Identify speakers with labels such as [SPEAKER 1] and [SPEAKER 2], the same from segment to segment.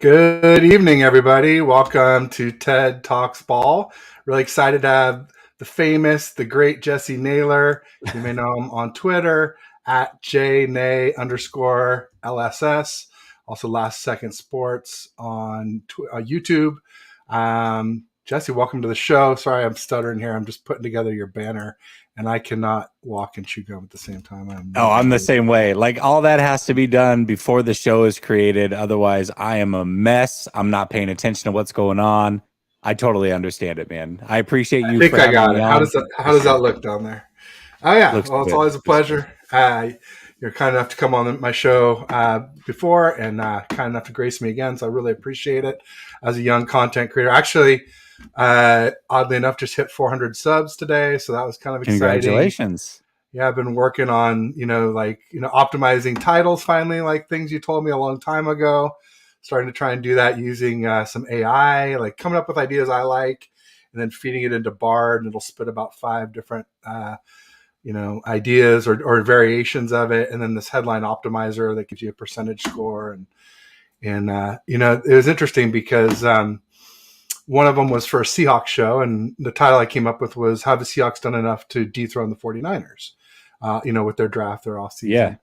[SPEAKER 1] Good evening, everybody. Welcome to TED Talks Ball. Really excited to have the famous, the great Jessie Naylor. You may know him on Twitter at JNay_LSS. Also, Last Second Sports on YouTube. Jessie, welcome to the show. Sorry, I'm stuttering here. I'm just putting together your banner, and I cannot walk and chew gum at the same time.
[SPEAKER 2] I'm the same way. Like, all that has to be done before the show is created. Otherwise, I am a mess. I'm not paying attention to what's going on. I totally understand it, man. I appreciate you for having me on.
[SPEAKER 1] How does that look down there? Oh yeah,
[SPEAKER 2] Looks
[SPEAKER 1] well, it's
[SPEAKER 2] good.
[SPEAKER 1] always a pleasure. You're kind enough to come on my show before, and kind enough to grace me again, so I really appreciate it. As a young content creator, actually, oddly enough, just hit 400 subs today, so that was kind of exciting.
[SPEAKER 2] Congratulations.
[SPEAKER 1] Yeah, I've been working on optimizing titles finally, like things you told me a long time ago. Starting to try and do that using some AI, like coming up with ideas I like, and then feeding it into Bard, and it'll spit about 5 different ideas or variations of it, and then this headline optimizer that gives you a percentage score. And it was interesting because one of them was for a Seahawks show, and the title I came up with was "Have the Seahawks Done Enough to Dethrone the 49ers?" With their draft, their off season.
[SPEAKER 2] Yeah.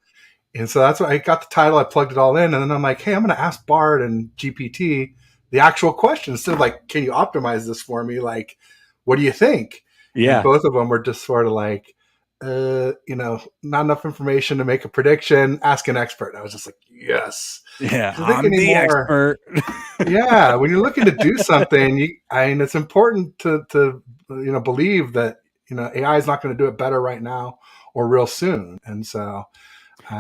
[SPEAKER 1] And so that's what I got the title. I plugged it all in, and then I'm like, hey, I'm going to ask Bard and GPT the actual question instead of like, can you optimize this for me? Like, what do you think?
[SPEAKER 2] Yeah.
[SPEAKER 1] And both of them were just sort of like, not enough information to make a prediction. Ask an expert. I was just like, yes.
[SPEAKER 2] Yeah, I'm the expert.
[SPEAKER 1] Yeah, when you're looking to do something, it's important to believe that AI is not going to do it better right now or real soon. And so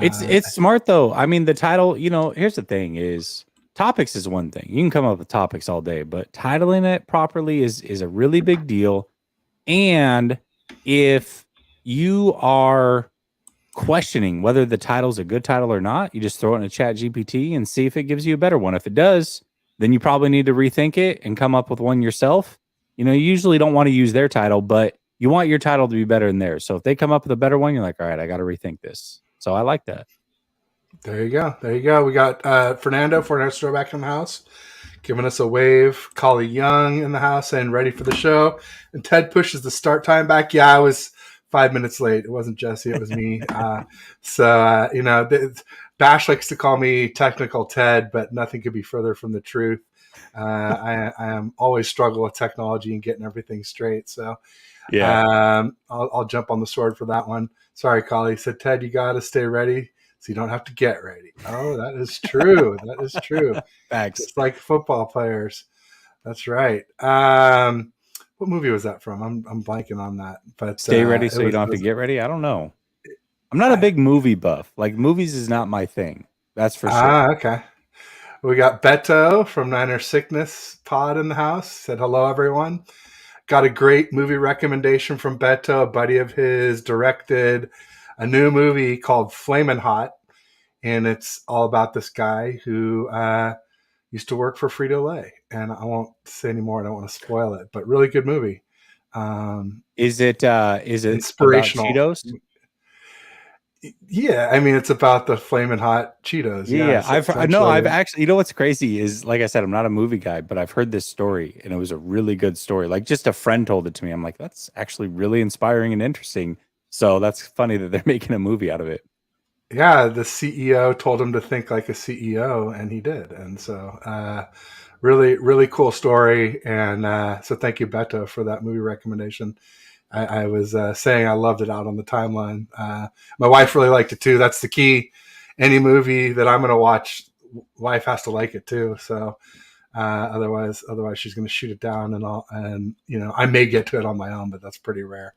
[SPEAKER 2] it's smart though. I mean, the title, here's the thing is topics is one thing. You can come up with topics all day, but titling it properly is a really big deal. And if you are questioning whether the title's a good title or not, you just throw it in a chat GPT and see if it gives you a better one. If it does, then you probably need to rethink it and come up with one yourself. You usually don't want to use their title, but you want your title to be better than theirs. So if they come up with a better one, you're like, all right, I got to rethink this. So I like that.
[SPEAKER 1] There you go. We got Fernando Throwback in the house, giving us a wave. Collie Young in the house saying ready for the show. And Ted pushes the start time back. Yeah, I was 5 minutes late. It wasn't Jessie, it was me. Bash likes to call me technical Ted, but nothing could be further from the truth. I am always struggle with technology and getting everything straight. So yeah, I'll jump on the sword for that one. Sorry, Collie. Said, Ted, you got to stay ready so you don't have to get ready. Oh, that is true. That is true.
[SPEAKER 2] Thanks.
[SPEAKER 1] Just like football players. That's right. What movie was that from? I'm blanking on that. But
[SPEAKER 2] stay ready so you don't have to get ready. I don't know. I'm not a big movie buff. Like, movies is not my thing. That's for sure.
[SPEAKER 1] Okay. We got Beto from Niner Sickness Pod in the house. Said hello, everyone. Got a great movie recommendation from Beto. A buddy of his directed a new movie called Flamin' Hot, and it's all about this guy who used to work for Frito-Lay. And I won't say any more. I don't want to spoil it, but really good movie.
[SPEAKER 2] Is it
[SPEAKER 1] inspirational?
[SPEAKER 2] About Cheetos?
[SPEAKER 1] Yeah, I mean, it's about the Flamin' Hot Cheetos.
[SPEAKER 2] Yeah, I've actually, what's crazy is, like I said, I'm not a movie guy, but I've heard this story, and it was a really good story. Like, just a friend told it to me. I'm like, that's actually really inspiring and interesting. So that's funny that they're making a movie out of it.
[SPEAKER 1] Yeah, the CEO told him to think like a CEO, and he did. And so really, really cool story. And so thank you, Beto, for that movie recommendation. I was saying I loved it out on the timeline. My wife really liked it too. That's the key. Any movie that I'm going to watch, wife has to like it too. So otherwise she's going to shoot it down, and I may get to it on my own, but that's pretty rare.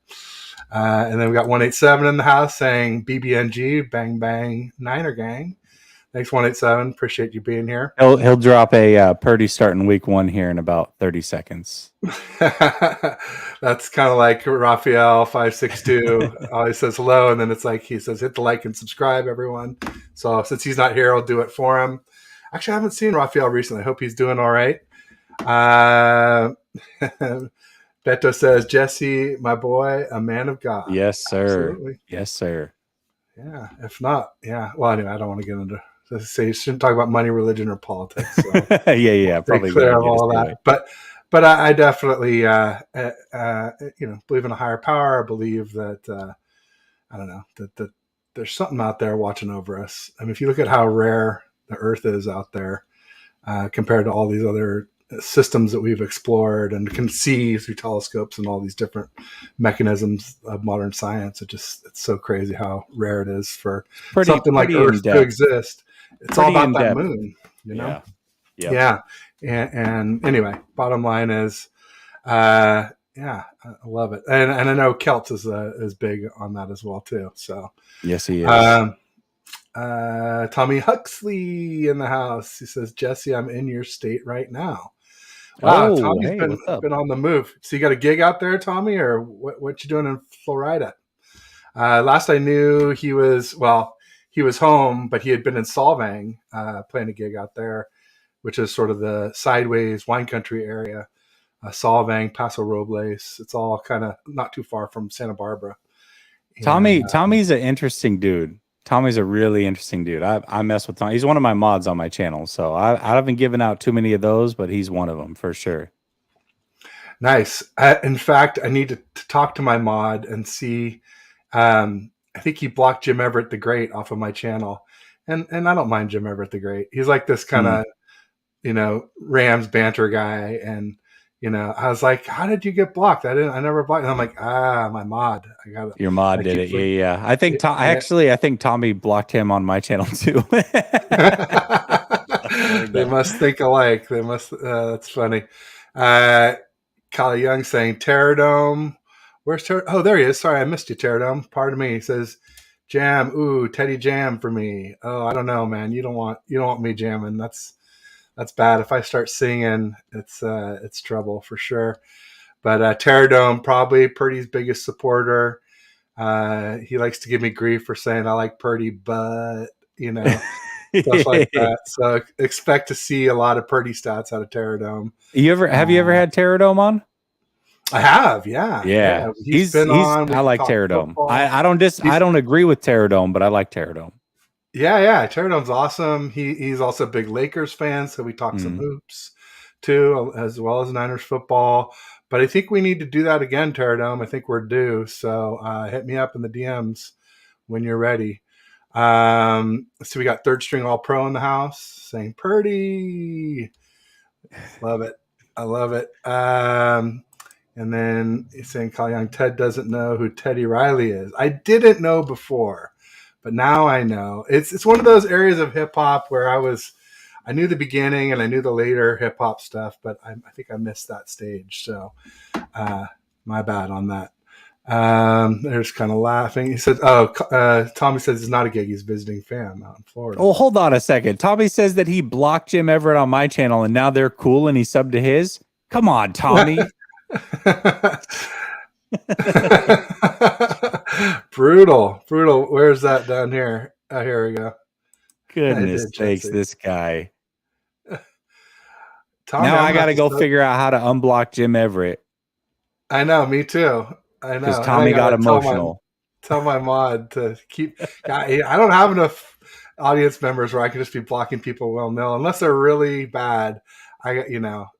[SPEAKER 1] And then we got 187 in the house saying BBNG, bang bang Niner gang. Thanks, 187. Appreciate you being here.
[SPEAKER 2] He'll drop a Purdy starting week 1 here in about 30 seconds.
[SPEAKER 1] That's kind of like Raphael 562 always says hello, and then it's like he says hit the like and subscribe, everyone. So since he's not here, I'll do it for him. Actually, I haven't seen Raphael recently. I hope he's doing all right. Beto says, Jessie, my boy, a man of God.
[SPEAKER 2] Yes, sir.
[SPEAKER 1] Absolutely.
[SPEAKER 2] Yes, sir.
[SPEAKER 1] Yeah. If not, yeah. Well, anyway, I don't want to get into say you shouldn't talk about money, religion, or politics. So
[SPEAKER 2] yeah, probably
[SPEAKER 1] clear
[SPEAKER 2] gotta
[SPEAKER 1] of
[SPEAKER 2] get us
[SPEAKER 1] all
[SPEAKER 2] away.
[SPEAKER 1] that. But I definitely believe in a higher power. I believe that I don't know that there's something out there watching over us. I mean, if you look at how rare the Earth is out there compared to all these other systems that we've explored and can see through telescopes and all these different mechanisms of modern science, it's so crazy how rare it is for something like
[SPEAKER 2] Pretty in
[SPEAKER 1] Earth to
[SPEAKER 2] depth.
[SPEAKER 1] exist. It's all
[SPEAKER 2] Pretty
[SPEAKER 1] about
[SPEAKER 2] in
[SPEAKER 1] that
[SPEAKER 2] depth.
[SPEAKER 1] moon, you know?
[SPEAKER 2] Yeah.
[SPEAKER 1] Yeah. And anyway, bottom line is, yeah, I love it. And I know Celts is big on that as well too. So
[SPEAKER 2] yes, he is.
[SPEAKER 1] Tommy Huxley in the house. He says, Jesse, I'm in your state right now. Wow, Tommy's
[SPEAKER 2] Hey, what's up?
[SPEAKER 1] been on the move. So you got a gig out there, Tommy, or what you doing in Florida? Last I knew, he was home, but he had been in Solvang playing a gig out there, which is sort of the sideways wine country area. Solvang, Paso Robles. It's all kind of not too far from Santa Barbara.
[SPEAKER 2] Tommy's an interesting dude. Tommy's a really interesting dude. I mess with Tommy. He's one of my mods on my channel, so I haven't given out too many of those, but he's one of them for sure.
[SPEAKER 1] Nice. In fact, I need to talk to my mod and see. I think he blocked Jim Everett the Great off of my channel, and I don't mind Jim Everett the Great. He's like this kind of Rams banter guy, and I was like, how did you get blocked? I never blocked. And I'm like, my mod. I got it.
[SPEAKER 2] Your mod did it. Yeah. I think I think Tommy blocked him on my channel too.
[SPEAKER 1] They must think alike. They must. That's funny. Kyle Young saying Terradome. Where's Terradome? Oh, there he is. Sorry, I missed you, Terradome. Pardon me. He says, Jam. Ooh, Teddy Jam for me. Oh, I don't know, man. You don't want me jamming. That's bad. If I start singing, it's trouble for sure. But Terradome, probably Purdy's biggest supporter. He likes to give me grief for saying I like Purdy, but stuff like that. So expect to see a lot of Purdy stats out of Terradome.
[SPEAKER 2] Have you ever had Terradome on?
[SPEAKER 1] I have, yeah.
[SPEAKER 2] Yeah.
[SPEAKER 1] He's been on.
[SPEAKER 2] I like Terradome. I don't agree with Terradome, but I like Terradome.
[SPEAKER 1] Yeah. Terradome's awesome. He's also a big Lakers fan, so we talk some hoops too, as well as Niners football. But I think we need to do that again, Terradome. I think we're due. So hit me up in the DMs when you're ready. So we got third string all pro in the house saying Purdy. Love it. I love it. And then he's saying Kyle Young, Ted doesn't know who Teddy Riley is. I didn't know before, but now I know. It's one of those areas of hip hop where I knew the beginning and I knew the later hip hop stuff, but I think I missed that stage. So my bad on that. They're just kind of laughing. He said, Tommy says it's not a gig. He's visiting fam out in Florida.
[SPEAKER 2] Oh, hold on a second. Tommy says that he blocked Jim Everett on my channel and now they're cool and he subbed to his. Come on, Tommy.
[SPEAKER 1] Brutal. Where's that down here? Oh, here we go.
[SPEAKER 2] Goodness sakes, this guy.
[SPEAKER 1] Tommy,
[SPEAKER 2] now I got to go figure out how to unblock Jim Everett.
[SPEAKER 1] I know, me too. I know.
[SPEAKER 2] Because Tommy got emotional.
[SPEAKER 1] Tell my mod to keep. I don't have enough audience members where I can just be blocking people willy-nilly unless they're really bad. I'll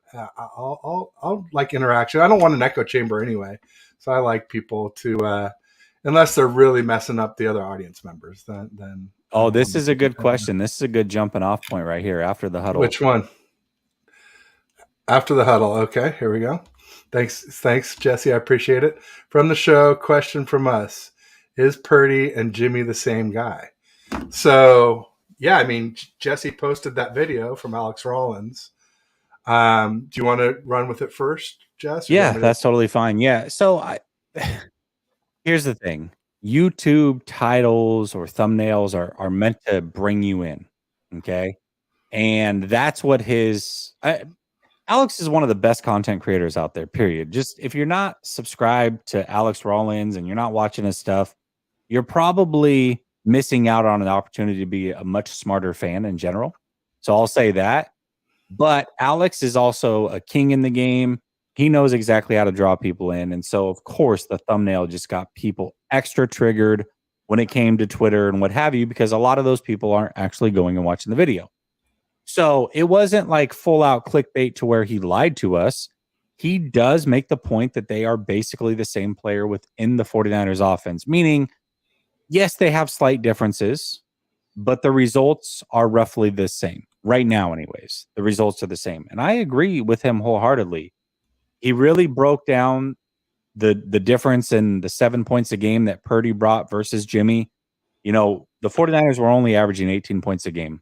[SPEAKER 1] like interaction. I don't want an echo chamber anyway, so I like people to, unless they're really messing up the other audience members. Then.
[SPEAKER 2] Oh, this is a good question. This is a good jumping off point right here after the huddle.
[SPEAKER 1] Which one? After the huddle. Okay, here we go. Thanks, Jesse. I appreciate it. From the show, question from us: is Purdy and Jimmy the same guy? So yeah, I mean, Jesse posted that video from Alex Rollins. Do you want to run with it first, Jess?
[SPEAKER 2] Yeah, that's totally fine. Yeah. So here's the thing. YouTube titles or thumbnails are meant to bring you in. Okay. And that's what Alex is one of the best content creators out there, period. Just if you're not subscribed to Alex Rollins and you're not watching his stuff, you're probably missing out on an opportunity to be a much smarter fan in general. So I'll say that. But Alex is also a king in the game. He knows exactly how to draw people in. And so, of course, the thumbnail just got people extra triggered. when it came to Twitter and what have you, because a lot of those people aren't actually going and watching the video. So it wasn't like full out clickbait to where he lied to us. He does make the point that they are basically the same player within the 49ers offense, meaning, yes, they have slight differences, but the results are roughly the same right now. Anyways, the results are the same. And I agree with him wholeheartedly. He really broke down the difference in the 7 points a game that Purdy brought versus Jimmy. You know, the 49ers were only averaging 18 points a game.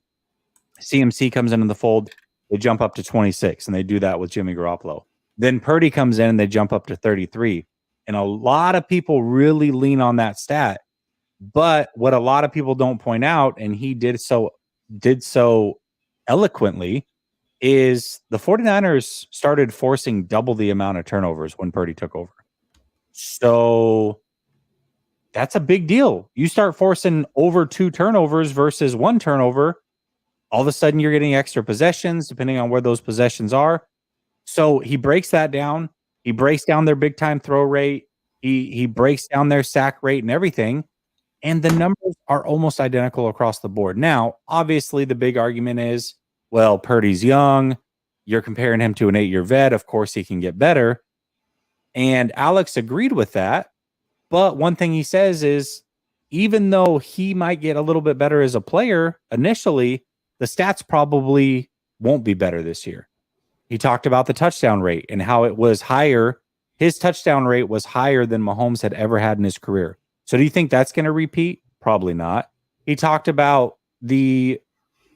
[SPEAKER 2] CMC comes into the fold, they jump up to 26, and they do that with Jimmy Garoppolo. Then Purdy comes in and they jump up to 33. And a lot of people really lean on that stat. But what a lot of people don't point out, and he did so eloquently, is the 49ers started forcing double the amount of turnovers when Purdy took over. So that's a big deal. You start forcing over 2 turnovers versus 1 turnover, all of a sudden you're getting extra possessions depending on where those possessions are. So he breaks that down. He breaks down their big time throw rate. He breaks down their sack rate and everything. And the numbers are almost identical across the board. Now, obviously, the big argument is, well, Purdy's young. You're comparing him to an 8-year vet. Of course, he can get better. And Alex agreed with that. But one thing he says is, even though he might get a little bit better as a player initially, the stats probably won't be better this year. He talked about the touchdown rate and how it was higher. His touchdown rate was higher than Mahomes had ever had in his career. So do you think that's going to repeat? Probably not. He talked about the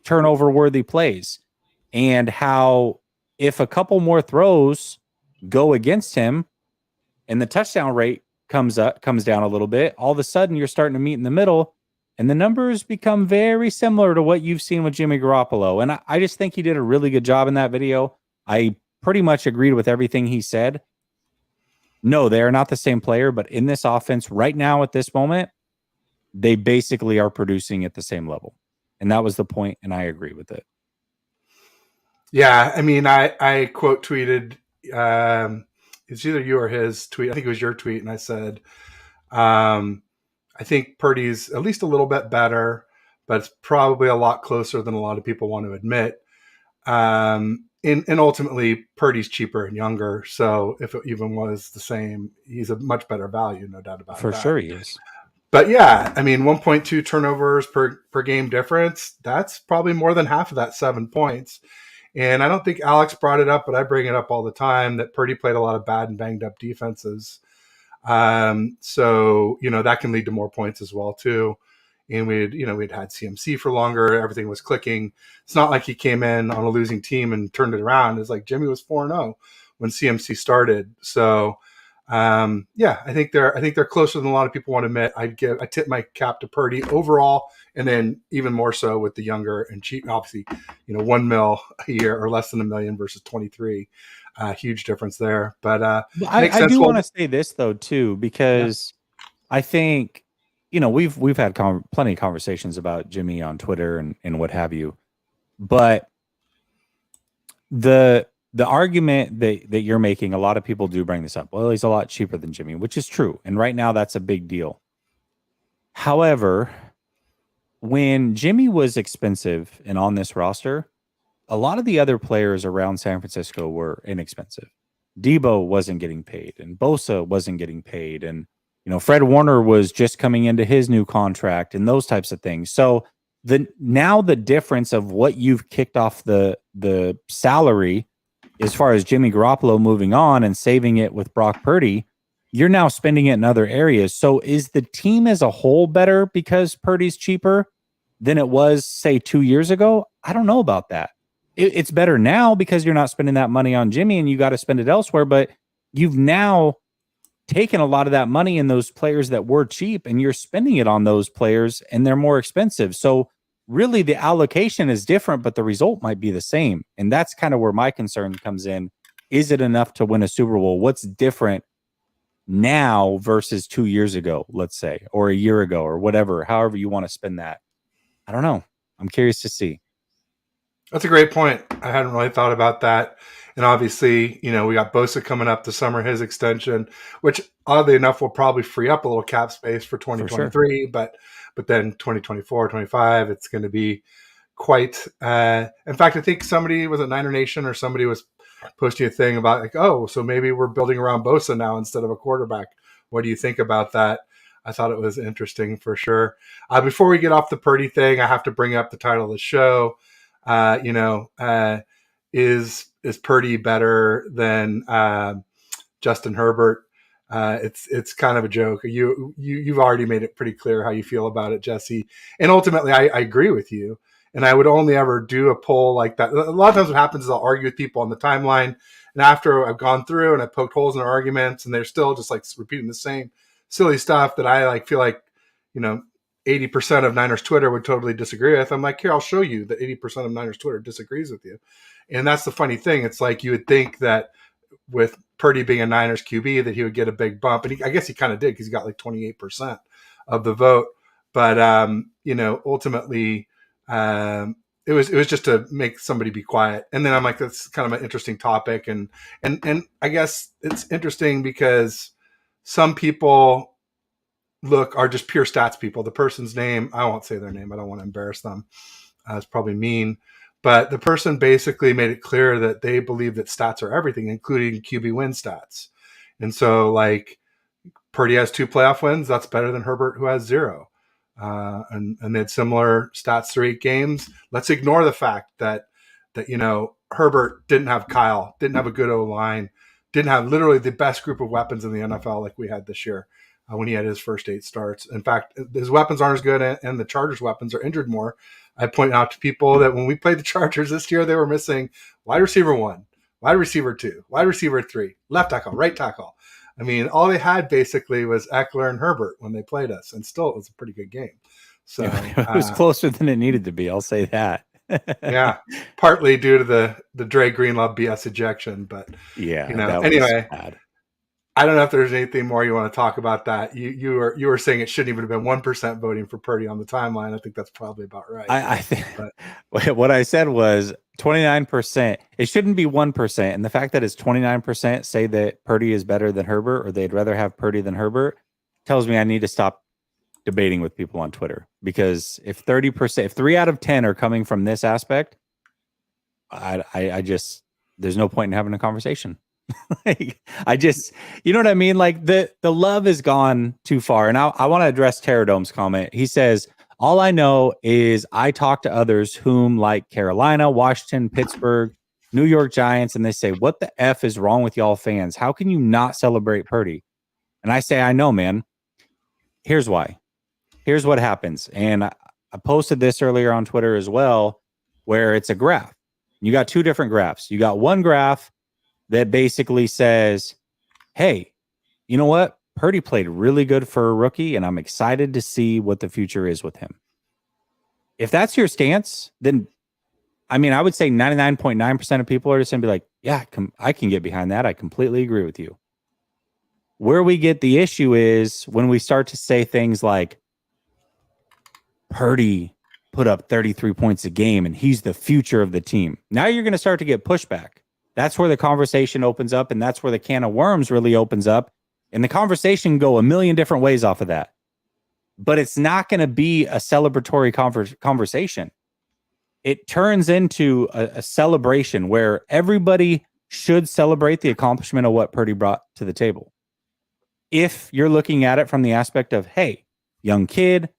[SPEAKER 2] turnover-worthy plays and how if a couple more throws go against him and the touchdown rate comes down a little bit, all of a sudden you're starting to meet in the middle and the numbers become very similar to what you've seen with Jimmy Garoppolo. And I just think he did a really good job in that video. I pretty much agreed with everything he said. No, they are not the same player, but in this offense right now at this moment, they basically are producing at the same level. And that was the point, and I agree with it.
[SPEAKER 1] Yeah, I mean, I quote tweeted, it's either you or his tweet. I think it was your tweet, and I said, I think Purdy's at least a little bit better, but it's probably a lot closer than a lot of people want to admit. And ultimately, Purdy's cheaper and younger. So if it even was the same, he's a much better value, no doubt about it.
[SPEAKER 2] For sure he is.
[SPEAKER 1] But yeah, I mean, 1.2 turnovers per game difference, that's probably more than half of that 7 points. And I don't think Alex brought it up, but I bring it up all the time that Purdy played a lot of bad and banged up defenses. So, that can lead to more points as well, too. And we'd had CMC for longer. Everything was clicking. It's not like he came in on a losing team and turned it around. It's like Jimmy was 4-0 when CMC started. So, I think they're closer than a lot of people want to admit. I tip my cap to Purdy overall, and then even more so with the younger and cheap. Obviously, $1 million a year or less than $1 million versus 23. Huge difference there. But
[SPEAKER 2] I do want to say this though too, because I think we've had plenty of conversations about Jimmy on Twitter and what have you, but the argument that you're making, a lot of people do bring this up. Well, he's a lot cheaper than Jimmy, which is true. And right now that's a big deal. However, when Jimmy was expensive and on this roster, a lot of the other players around San Francisco were inexpensive. Debo wasn't getting paid and Bosa wasn't getting paid. And, Fred Warner was just coming into his new contract and those types of things. So now the difference of what you've kicked off the salary as far as Jimmy Garoppolo moving on and saving it with Brock Purdy, you're now spending it in other areas. So is the team as a whole better because Purdy's cheaper than it was, say, 2 years ago? I don't know about that. It's better now because you're not spending that money on Jimmy and you got to spend it elsewhere, but you've now taken a lot of that money in those players that were cheap and you're spending it on those players and they're more expensive. So really the allocation is different, but the result might be the same. And that's kind of where my concern comes in. Is it enough to win a Super Bowl? What's different now versus 2 years ago, let's say, or a year ago or whatever, however you want to spend that? I don't know. I'm curious to see.
[SPEAKER 1] That's a great point. I hadn't really thought about that. And obviously, we got Bosa coming up this summer, his extension, which oddly enough will probably free up a little cap space for
[SPEAKER 2] For sure.
[SPEAKER 1] 2023, but then 2024, 25, it's going to be quite in fact, I think somebody was at Niner Nation or somebody was posting a thing about like, oh, so maybe we're building around Bosa now instead of a quarterback. What do you think about that? I thought it was interesting for sure. Before we get off the Purdy thing, I have to bring up the title of the show. Uh, you know, uh, is Purdy better than Justin Herbert? It's kind of a joke. You've already made it pretty clear how you feel about it, Jesse. And ultimately, I agree with you. And I would only ever do a poll like that. A lot of times, what happens is I'll argue with people on the timeline, and after I've gone through and I poked holes in their arguments, and they're still just like repeating the same silly stuff that I like feel like, 80% of Niners Twitter would totally disagree with. I'm like, here, I'll show you that 80% of Niners Twitter disagrees with you. And that's the funny thing. It's like you would think that with Purdy being a Niners QB that he would get a big bump. And I guess he kind of did because he got like 28% of the vote. But, ultimately, it was just to make somebody be quiet. And then I'm like, that's kind of an interesting topic. And I guess it's interesting because some people are just pure stats people. The person's name, I won't say their name. I don't want to embarrass them. It's probably mean. But the person basically made it clear that they believe that stats are everything, including QB win stats. And so, like, Purdy has 2 playoff wins. That's better than Herbert, who has 0. And they had similar stats through 8 games. Let's ignore the fact that Herbert didn't have Kyle, didn't have a good O-line, didn't have literally the best group of weapons in the NFL like we had this year when he had his first 8 starts. In fact, his weapons aren't as good, and the Chargers' weapons are injured more. I point out to people that when we played the Chargers this year, they were missing wide receiver 1, wide receiver 2, wide receiver 3, left tackle, right tackle. I mean, all they had basically was Eckler and Herbert when they played us, and still it was a pretty good game. So
[SPEAKER 2] it was closer than it needed to be. I'll say that.
[SPEAKER 1] Yeah, partly due to the Dre Greenlaw BS ejection, but
[SPEAKER 2] yeah.
[SPEAKER 1] Anyway, I don't know if there's anything more you want to talk about that. You were saying it shouldn't even have been 1% voting for Purdy on the timeline. I think that's probably about right.
[SPEAKER 2] I think what I said was 29%. It shouldn't be 1%. And the fact that it's 29% say that Purdy is better than Herbert, or they'd rather have Purdy than Herbert, tells me I need to stop debating with people on Twitter. Because if 30%, if 3 out of 10 are coming from this aspect, I just, there's no point in having a conversation. Like, you know what I mean? Like the love has gone too far. And I want to address Terradome's comment. He says, all I know is I talk to others whom like Carolina, Washington, Pittsburgh, New York Giants, and they say, what the F is wrong with y'all fans? How can you not celebrate Purdy? And I say, I know, man. Here's why. Here's what happens. And I posted this earlier on Twitter as well, where it's a graph. You got 2 different graphs. You got one graph that basically says, hey, you know what? Purdy played really good for a rookie, and I'm excited to see what the future is with him. If that's your stance, then, I mean, I would say 99.9% of people are just going to be like, yeah, I can get behind that. I completely agree with you. Where we get the issue is when we start to say things like, Purdy put up 33 points a game, and he's the future of the team. Now you're going to start to get pushback. That's where the conversation opens up, and that's where the can of worms really opens up. And the conversation can go a million different ways off of that. But it's not going to be a celebratory conversation. It turns into a celebration where everybody should celebrate the accomplishment of what Purdy brought to the table. If you're looking at it from the aspect of, hey, young kid,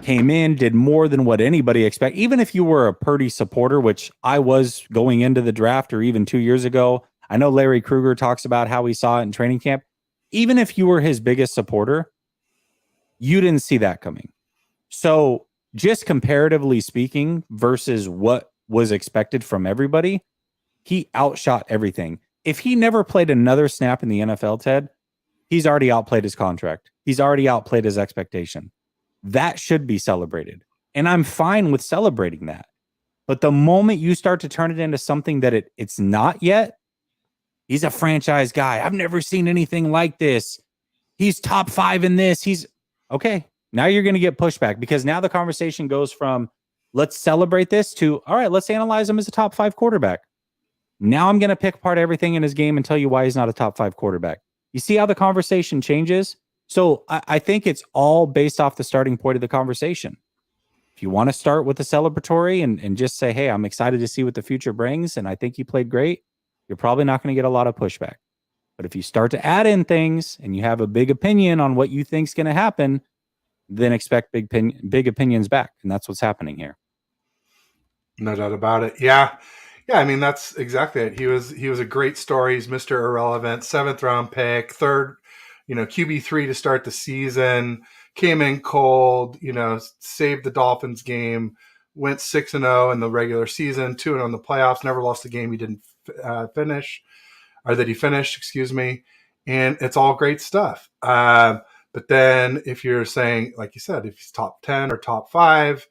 [SPEAKER 2] came in, did more than what anybody expected. Even if you were a Purdy supporter, which I was going into the draft or even 2 years ago, I know Larry Krueger talks about how he saw it in training camp. Even if you were his biggest supporter, you didn't see that coming. So just comparatively speaking versus what was expected from everybody, he outshot everything. If he never played another snap in the NFL, Ted, he's already outplayed his contract. He's already outplayed his expectation. That should be celebrated. And I'm fine with celebrating that. But the moment you start to turn it into something that it's not yet, he's a franchise guy. I've never seen anything like this. He's top 5 in this. He's okay. Now you're going to get pushback because now the conversation goes from let's celebrate this to, all right, let's analyze him as a top 5 quarterback. Now I'm going to pick apart everything in his game and tell you why he's not a top 5 quarterback. You see how the conversation changes? So I think it's all based off the starting point of the conversation. If you want to start with the celebratory and just say, hey, I'm excited to see what the future brings, and I think you played great, you're probably not going to get a lot of pushback. But if you start to add in things and you have a big opinion on what you think is going to happen, then expect big opinions back. And that's what's happening here.
[SPEAKER 1] No doubt about it. Yeah. Yeah, I mean, that's exactly it. He was a great story. He's Mr. Irrelevant, 7th round pick, third, QB3 to start the season, came in cold, saved the Dolphins game, went 6-0 in the regular season, 2-0 in the playoffs, never lost a game he didn't finish, or that he finished, excuse me. And it's all great stuff. But then if you're saying, like you said, if he's top 10 or top 5,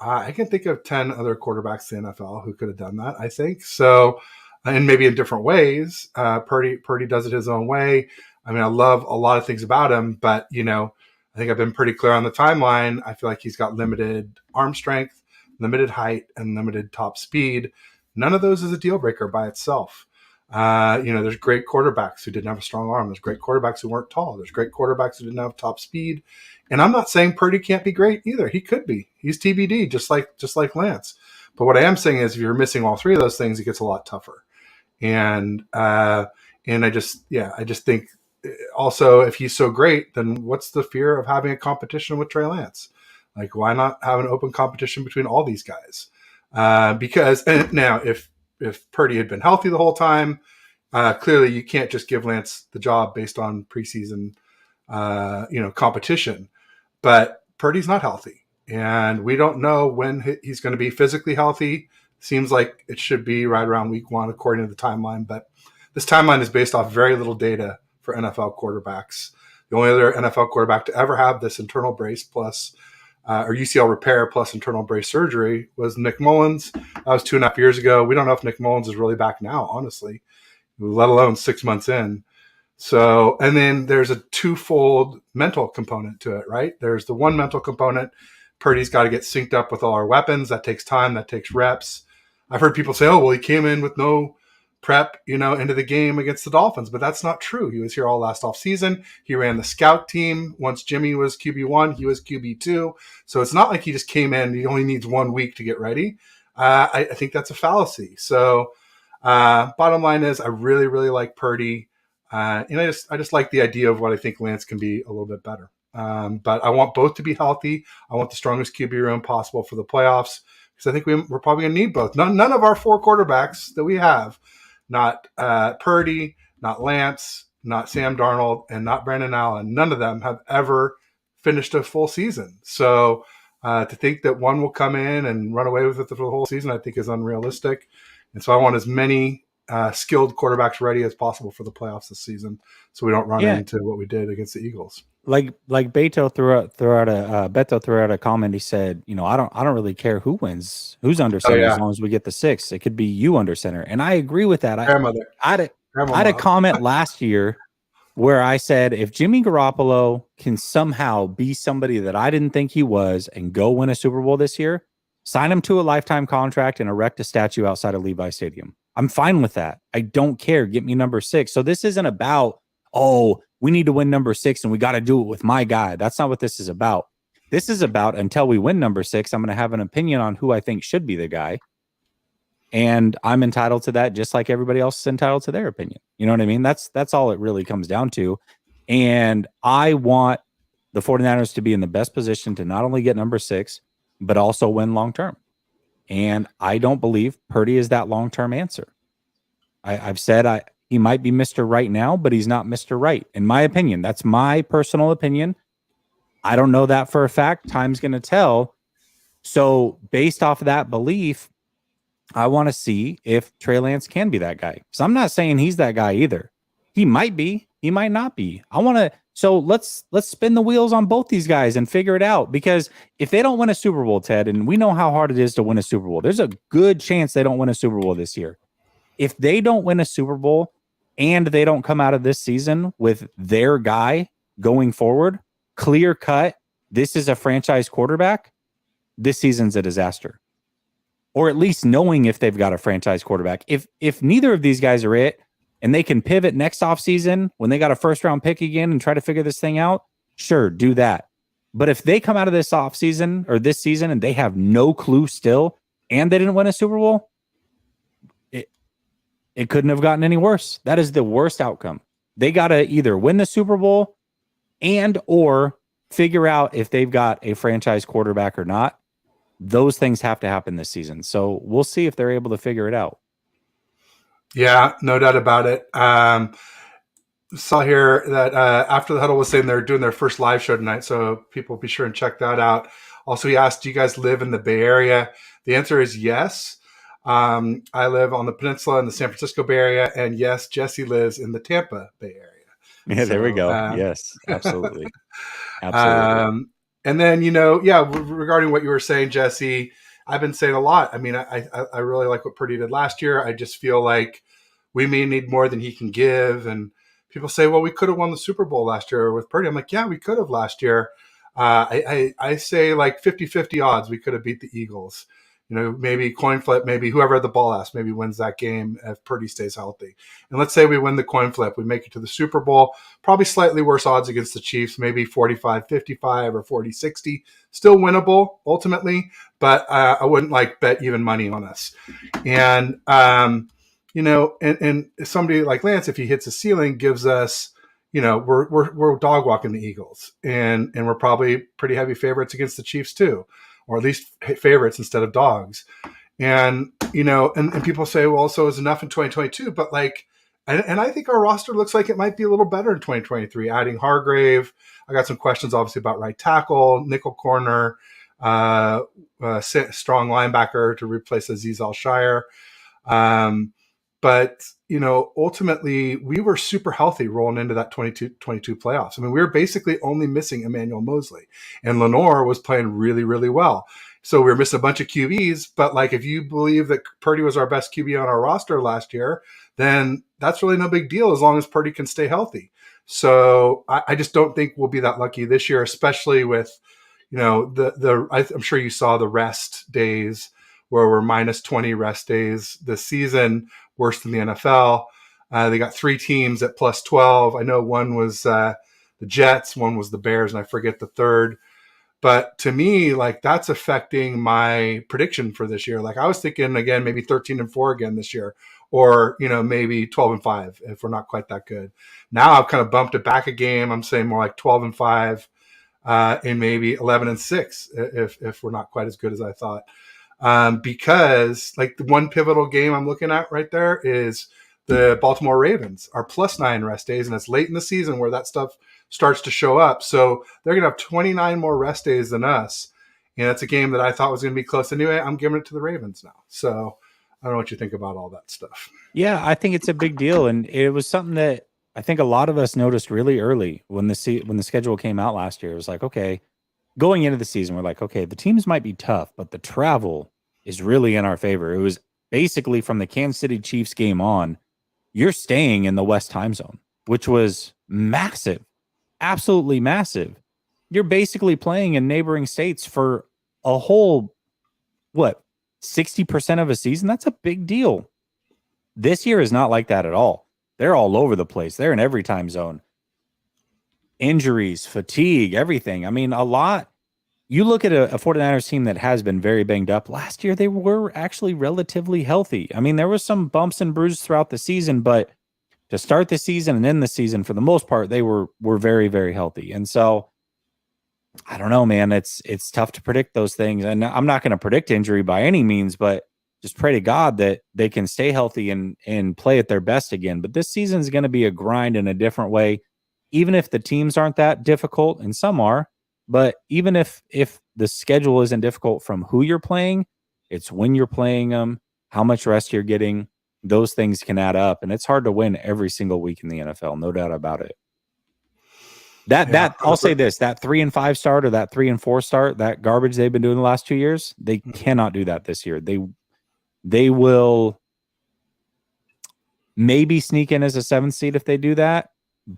[SPEAKER 1] I can think of 10 other quarterbacks in the NFL who could have done that, I think. So, and maybe in different ways. Purdy does it his own way. I mean, I love a lot of things about him, but, I think I've been pretty clear on the timeline. I feel like he's got limited arm strength, limited height, and limited top speed. None of those is a deal breaker by itself. There's great quarterbacks who didn't have a strong arm. There's great quarterbacks who weren't tall. There's great quarterbacks who didn't have top speed. And I'm not saying Purdy can't be great either. He could be. He's TBD, just like Lance. But what I am saying is, if you're missing all three of those things, it gets a lot tougher. And I just think also, if he's so great, then what's the fear of having a competition with Trey Lance? Like, why not have an open competition between all these guys? Because now, if Purdy had been healthy the whole time, clearly you can't just give Lance the job based on preseason, competition. But Purdy's not healthy, and we don't know when he's going to be physically healthy. Seems like it should be right around week 1, according to the timeline. But this timeline is based off very little data for NFL quarterbacks. The only other NFL quarterback to ever have this internal brace plus or UCL repair plus internal brace surgery was Nick Mullins. That was 2.5 years ago. We don't know if Nick Mullins is really back now, honestly, let alone 6 months in. So, and then there's a twofold mental component to it, right? There's the one mental component. Purdy's got to get synced up with all our weapons. That takes time. That takes reps. I've heard people say, oh, well, he came in with no prep, into the game against the Dolphins, but that's not true. He was here all last off season. He ran the scout team. Once Jimmy was QB1, he was QB2. So it's not like he just came in. He only needs 1 week to get ready. I think that's a fallacy. So bottom line is, I really, really like Purdy. And I just like the idea of what I think Lance can be a little bit better. But I want both to be healthy. I want the strongest QB room possible for the playoffs, because I think we're probably going to need both. None of our 4 quarterbacks that we have, not Purdy, not Lance, not Sam Darnold, and not Brandon Allen, none of them have ever finished a full season. So to think that one will come in and run away with it for the whole season, I think is unrealistic. And so I want as many skilled quarterbacks ready as possible for the playoffs this season, so we don't run into what we did against the Eagles. Like
[SPEAKER 2] Beto threw out a comment. He said, I don't really care who wins, who's under center, as long as we get the 6. It could be you under center, and I agree with that. I had a comment last year where I said, if Jimmy Garoppolo can somehow be somebody that I didn't think he was and go win a Super Bowl this year, sign him to a lifetime contract and erect a statue outside of Levi Stadium. I'm fine with that. I don't care. Get me number 6. So this isn't about, we need to win number 6 and we got to do it with my guy. That's not what this is about. This is about, until we win number 6, I'm going to have an opinion on who I think should be the guy. And I'm entitled to that, just like everybody else is entitled to their opinion. You know what I mean? That's all it really comes down to. And I want the 49ers to be in the best position to not only get number 6, but also win long-term. And I don't believe Purdy is that long-term answer. I've said he might be Mr. Right now, but he's not Mr. Right, in my opinion. That's my personal opinion. I don't know that for a fact. Time's going to tell. So based off of that belief, I want to see if Trey Lance can be that guy. So I'm not saying he's that guy either. He might be. He might not be. So let's spin the wheels on both these guys and figure it out. Because if they don't win a Super Bowl, Ted, and we know how hard it is to win a Super Bowl, there's a good chance they don't win a Super Bowl this year. If they don't win a Super Bowl and they don't come out of this season with their guy going forward, clear cut, this is a franchise quarterback, this season's a disaster. or at least knowing if they've got a franchise quarterback. If neither of these guys are it, and they can pivot next offseason when they got a first round pick again and try to figure this thing out, sure, do that. But if they come out of this offseason or this season and they have no clue still, and they didn't win a Super Bowl, it couldn't have gotten any worse. That is the worst outcome. They got to either win the Super Bowl and or figure out if they've got a franchise quarterback or not. Those things have to happen this season. So we'll see if they're able to figure it out.
[SPEAKER 1] Yeah, no doubt about it. Saw here that After the Huddle was saying they're doing their first live show tonight, so people be sure and check that out. Also, he asked, do you guys live in the Bay Area? The answer is yes. I live on the peninsula in the San Francisco Bay Area, and yes, Jessie lives in the Tampa Bay Area.
[SPEAKER 2] Yeah, there we go. Yes, absolutely. Absolutely.
[SPEAKER 1] And then, regarding what you were saying, Jesse, I've been saying a lot. I mean, I really like what Purdy did last year. I just feel like we may need more than he can give. And people say, well, we could have won the Super Bowl last year with Purdy. I'm like, yeah, we could have last year. I say like 50-50 odds we could have beat the Eagles. Maybe coin flip, maybe whoever had the ball last maybe wins that game if Purdy stays healthy. And let's say we win the coin flip. We make it to the Super Bowl, probably slightly worse odds against the Chiefs, maybe 45-55 or 40-60. Still winnable ultimately, but I wouldn't bet even money on us. And, and somebody like Lance, if he hits a ceiling, gives us, we're dog walking the Eagles. And we're probably pretty heavy favorites against the Chiefs too, or at least favorites instead of dogs. And, and people say, well, so is enough in 2022. But and I think our roster looks like it might be a little better in 2023, adding Hargrave. I got some questions, obviously, about right tackle, nickel corner, strong linebacker to replace Azeez Al-Shire. But, ultimately, we were super healthy rolling into that 22 playoffs. I mean, we were basically only missing Emmanuel Mosley. And Lenore was playing really, really well. So we were missing a bunch of QBs. But, if you believe that Purdy was our best QB on our roster last year, then that's really no big deal as long as Purdy can stay healthy. So I just don't think we'll be that lucky this year, especially with, I'm sure you saw the rest days where we're minus 20 rest days this season, worse than the NFL. They got 3 teams at plus 12. I know one was the Jets, one was the Bears, and I forget the third. But to me, that's affecting my prediction for this year. I was thinking, again, maybe 13-4 again this year, or, maybe 12-5 if we're not quite that good. Now I've kind of bumped it back a game. I'm saying more like 12-5 and maybe 11-6 if we're not quite as good as I thought. Because the one pivotal game I'm looking at right there is the Baltimore Ravens are plus 9 rest days, and it's late in the season where that stuff starts to show up. So they're going to have 29 more rest days than us. And it's a game that I thought was going to be close anyway. I'm giving it to the Ravens now. So I don't know what you think about all that stuff.
[SPEAKER 2] Yeah, I think it's a big deal. And it was something that I think a lot of us noticed really early when the schedule came out last year. It was like, okay, going into the season, we're like, okay, the teams might be tough, but the travel is really in our favor. It was basically from the Kansas City Chiefs game on, you're staying in the West time zone, which was massive, absolutely massive. You're basically playing in neighboring states for a whole, 60% of a season? That's a big deal. This year is not like that at all. They're all over the place. They're in every time zone. Injuries, fatigue, everything. I mean, a lot. You look at a 49ers team that has been very banged up. Last year, they were actually relatively healthy. I mean, there was some bumps and bruises throughout the season, but to start the season and end the season, for the most part, they were very, very healthy. And so, I don't know, man. It's tough to predict those things. And I'm not going to predict injury by any means, but just pray to God that they can stay healthy and play at their best again. But this season is going to be a grind in a different way, even if the teams aren't that difficult, and some are. But even if the schedule isn't difficult from who you're playing, it's when you're playing them, how much rest you're getting. Those things can add up, and it's hard to win every single week in the NFL, no doubt about it. That I'll say this: that 3-5 start or that 3-4 start, that garbage they've been doing the last 2 years, they cannot do that this year. They will maybe sneak in as a 7th seed if they do that,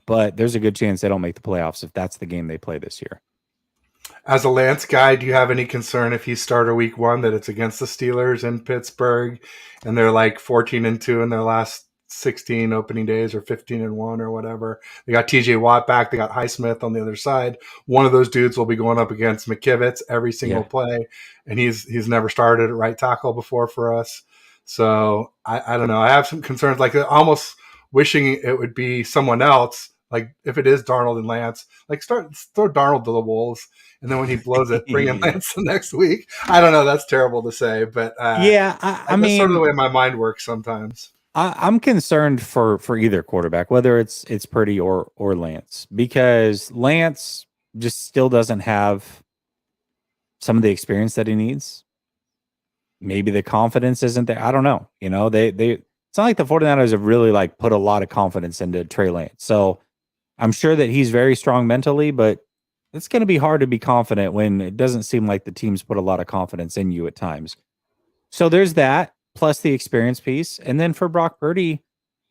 [SPEAKER 2] but there's a good chance they don't make the playoffs if that's the game they play this year.
[SPEAKER 1] As a Lance guy, do you have any concern if he started week one that it's against the Steelers in Pittsburgh and they're like 14-2 in their last 16 opening days or 15-1 or whatever? They got TJ Watt back. They got Highsmith on the other side. One of those dudes will be going up against McKivitz every single play, and he's never started at right tackle before for us. So I don't know. I have some concerns, like almost wishing it would be someone else. Like if it is Darnold and Lance, like throw Darnold to the Wolves, and then when he blows it, bring in Lance the next week. I don't know. That's terrible to say, but
[SPEAKER 2] Yeah, I
[SPEAKER 1] that's sort of
[SPEAKER 2] mean,
[SPEAKER 1] the way my mind works sometimes.
[SPEAKER 2] I'm concerned for either quarterback, whether it's Purdy or Lance, because Lance just still doesn't have some of the experience that he needs. Maybe the confidence isn't there. I don't know. You know, they it's not like the 49ers have really like put a lot of confidence into Trey Lance. So I'm sure that he's very strong mentally, but it's going to be hard to be confident when it doesn't seem like the team's put a lot of confidence in you at times. So there's that, plus the experience piece. And then for Brock Purdy,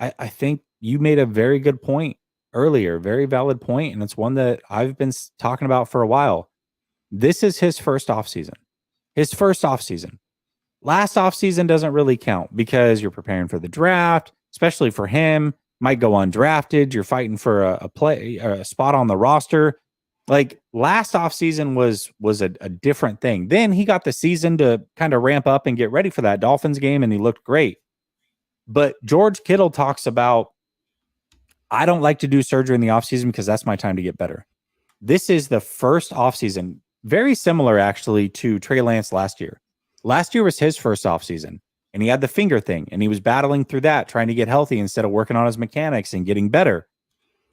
[SPEAKER 2] I think you made a very good point earlier, very valid point, and it's one that I've been talking about for a while. This is his first offseason. His first offseason. Last offseason doesn't really count because you're preparing for the draft, especially for him. Might go undrafted. You're fighting for a spot on the roster. Like last offseason was a different thing. Then he got the season to kind of ramp up and get ready for that Dolphins game, and he looked great. But George Kittle talks about, I don't like to do surgery in the offseason because that's my time to get better. This is the first offseason, very similar actually to Trey Lance last year. Last year was his first offseason, and he had the finger thing, and he was battling through that, trying to get healthy instead of working on his mechanics and getting better.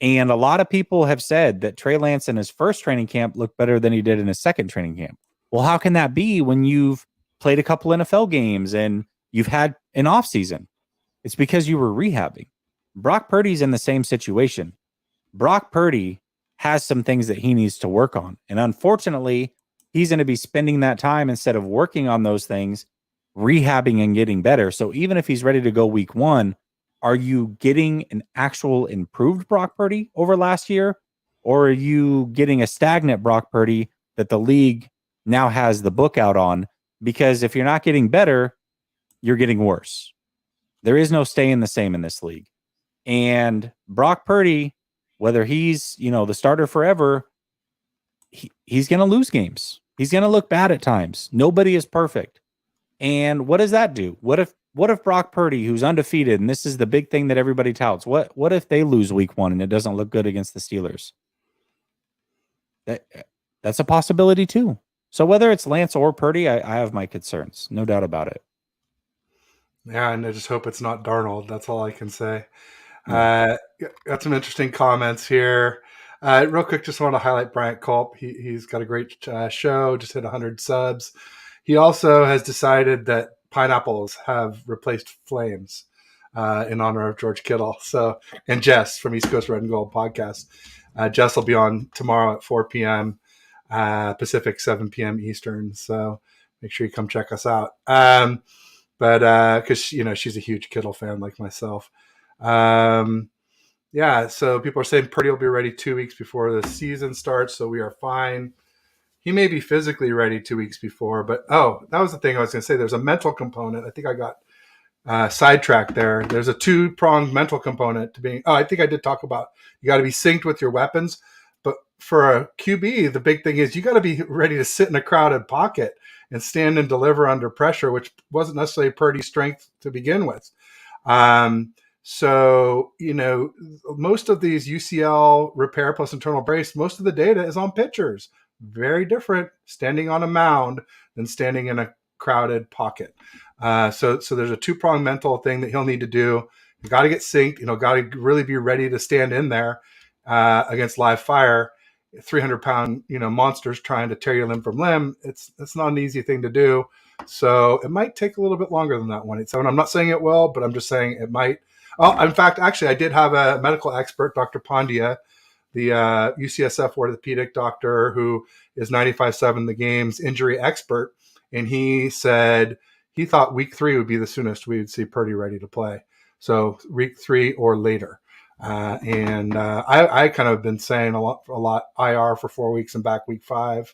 [SPEAKER 2] And a lot of people have said that Trey Lance in his first training camp looked better than he did in his second training camp. Well, how can that be when you've played a couple NFL games and you've had an offseason? It's because you were rehabbing. Brock Purdy's in the same situation. Brock Purdy has some things that he needs to work on. And unfortunately, he's going to be spending that time instead of working on those things, rehabbing and getting better. So even if he's ready to go week one, are you getting an actual improved Brock Purdy over last year? Or are you getting a stagnant Brock Purdy that the league now has the book out on? Because if you're not getting better, you're getting worse. There is no staying the same in this league. And Brock Purdy, whether he's, the starter forever, he's going to lose games. He's going to look bad at times. Nobody is perfect. And what does that do? What if Brock Purdy, who's undefeated, and this is the big thing that everybody touts, what if they lose week one and it doesn't look good against the Steelers? That's a possibility too. So whether it's Lance or Purdy, I have my concerns. No doubt about it.
[SPEAKER 1] Yeah, and I just hope it's not Darnold. That's all I can say. Got some interesting comments here. Real quick, just want to highlight Bryant Culp. He's got a great show, just hit 100 subs. He also has decided that pineapples have replaced flames in honor of George Kittle. So, and Jess from East Coast Red and Gold podcast. Jess will be on tomorrow at 4 p.m. Pacific, 7 p.m. Eastern. So make sure you come check us out. But because she's a huge Kittle fan like myself. Yeah, so people are saying Purdy will be ready 2 weeks before the season starts, so we are fine. He may be physically ready 2 weeks before, but that was the thing I was going to say. There's a mental component. I think I got sidetracked there. There's a two-pronged mental component to being. I think I did talk about you got to be synced with your weapons, but for a QB, the big thing is you got to be ready to sit in a crowded pocket and stand and deliver under pressure, which wasn't necessarily Purdy's strength to begin with. So, most of these UCL repair plus internal brace, most of the data is on pitchers. Very different standing on a mound than standing in a crowded pocket. So there's a two-pronged mental thing that he'll need to do. You got to get synced. Got to really be ready to stand in there against live fire. 300-pound, monsters trying to tear you limb from limb. It's not an easy thing to do. So it might take a little bit longer than that 187. I'm not saying it will, but I'm just saying it might. Oh, in fact, actually, I did have a medical expert, Dr. Pandya, the UCSF orthopedic doctor who is 95.7 the game's injury expert. And he said he thought week 3 would be the soonest we would see Purdy ready to play. So week 3 or later. I kind of been saying a lot IR for 4 weeks and back week 5.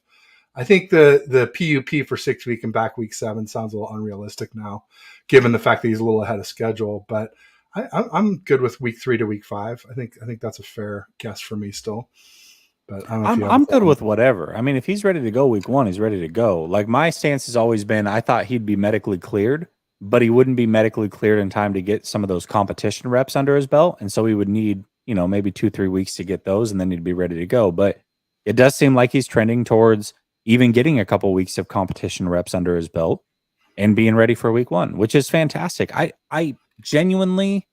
[SPEAKER 1] I think the PUP for 6 week and back week 7 sounds a little unrealistic now, given the fact that he's a little ahead of schedule. But I'm good with week 3 to week 5. I think that's a fair guess for me still. But I don't know if you have
[SPEAKER 2] I'm good with whatever. I mean, if he's ready to go week 1, he's ready to go. Like, my stance has always been, I thought he'd be medically cleared, but he wouldn't be medically cleared in time to get some of those competition reps under his belt. And so he would need, maybe 2-3 weeks to get those, and then he'd be ready to go. But it does seem like he's trending towards even getting a couple weeks of competition reps under his belt and being ready for week 1, which is fantastic. I genuinely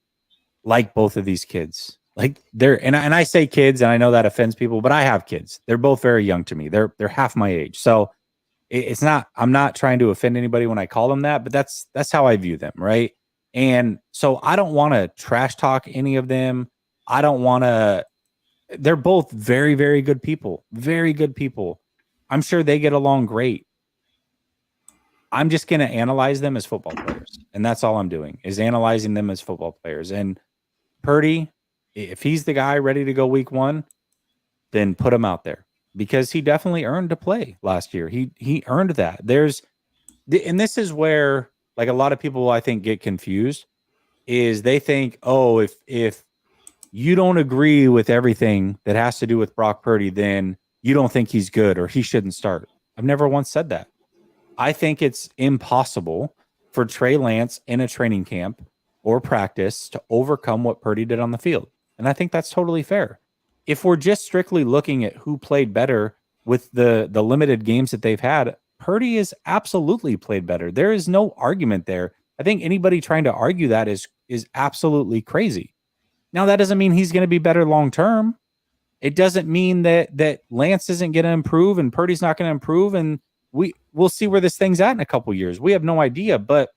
[SPEAKER 2] like both of these kids. Like, and I say kids, and I know that offends people, but I have kids. They're both very young to me. They're half my age. So it's not, I'm not trying to offend anybody when I call them that, but that's how I view them, right? And so I don't want to trash talk any of them. I don't want to. They're both very, very good people. Very good people. I'm sure they get along great. I'm just going to analyze them as football players. And that's all I'm doing, is analyzing them as football players. And Purdy, if he's the guy ready to go week 1, then put him out there, because he definitely earned to play last year. He earned that. And this is where, like, a lot of people, I think, get confused, is they think, oh, if you don't agree with everything that has to do with Brock Purdy, then you don't think he's good or he shouldn't start. I've never once said that. I think it's impossible for Trey Lance in a training camp or practice to overcome what Purdy did on the field. And I think that's totally fair. If we're just strictly looking at who played better with the limited games that they've had, Purdy has absolutely played better. There is no argument there. I think anybody trying to argue that is absolutely crazy. Now, that doesn't mean he's going to be better long term. It doesn't mean that Lance isn't going to improve and Purdy's not going to improve, and we'll see where this thing's at in a couple years. We have no idea. But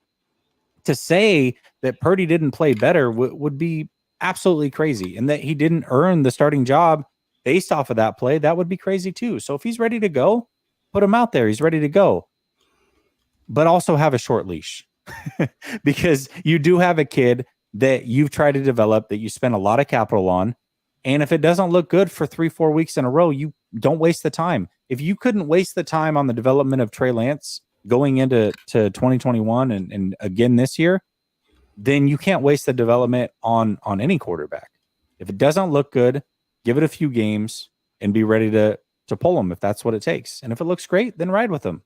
[SPEAKER 2] to say that Purdy didn't play better would be absolutely crazy, and that he didn't earn the starting job based off of that play, that would be crazy too. So if he's ready to go, put him out there. He's ready to go. But also have a short leash, because you do have a kid that you've tried to develop, that you spend a lot of capital on. And if it doesn't look good for 3-4 weeks in a row, you don't waste the time. If you couldn't waste the time on the development of Trey Lance going into 2021 and again this year, then you can't waste the development on any quarterback. If it doesn't look good, give it a few games and be ready to pull them if that's what it takes. And if it looks great, then ride with them.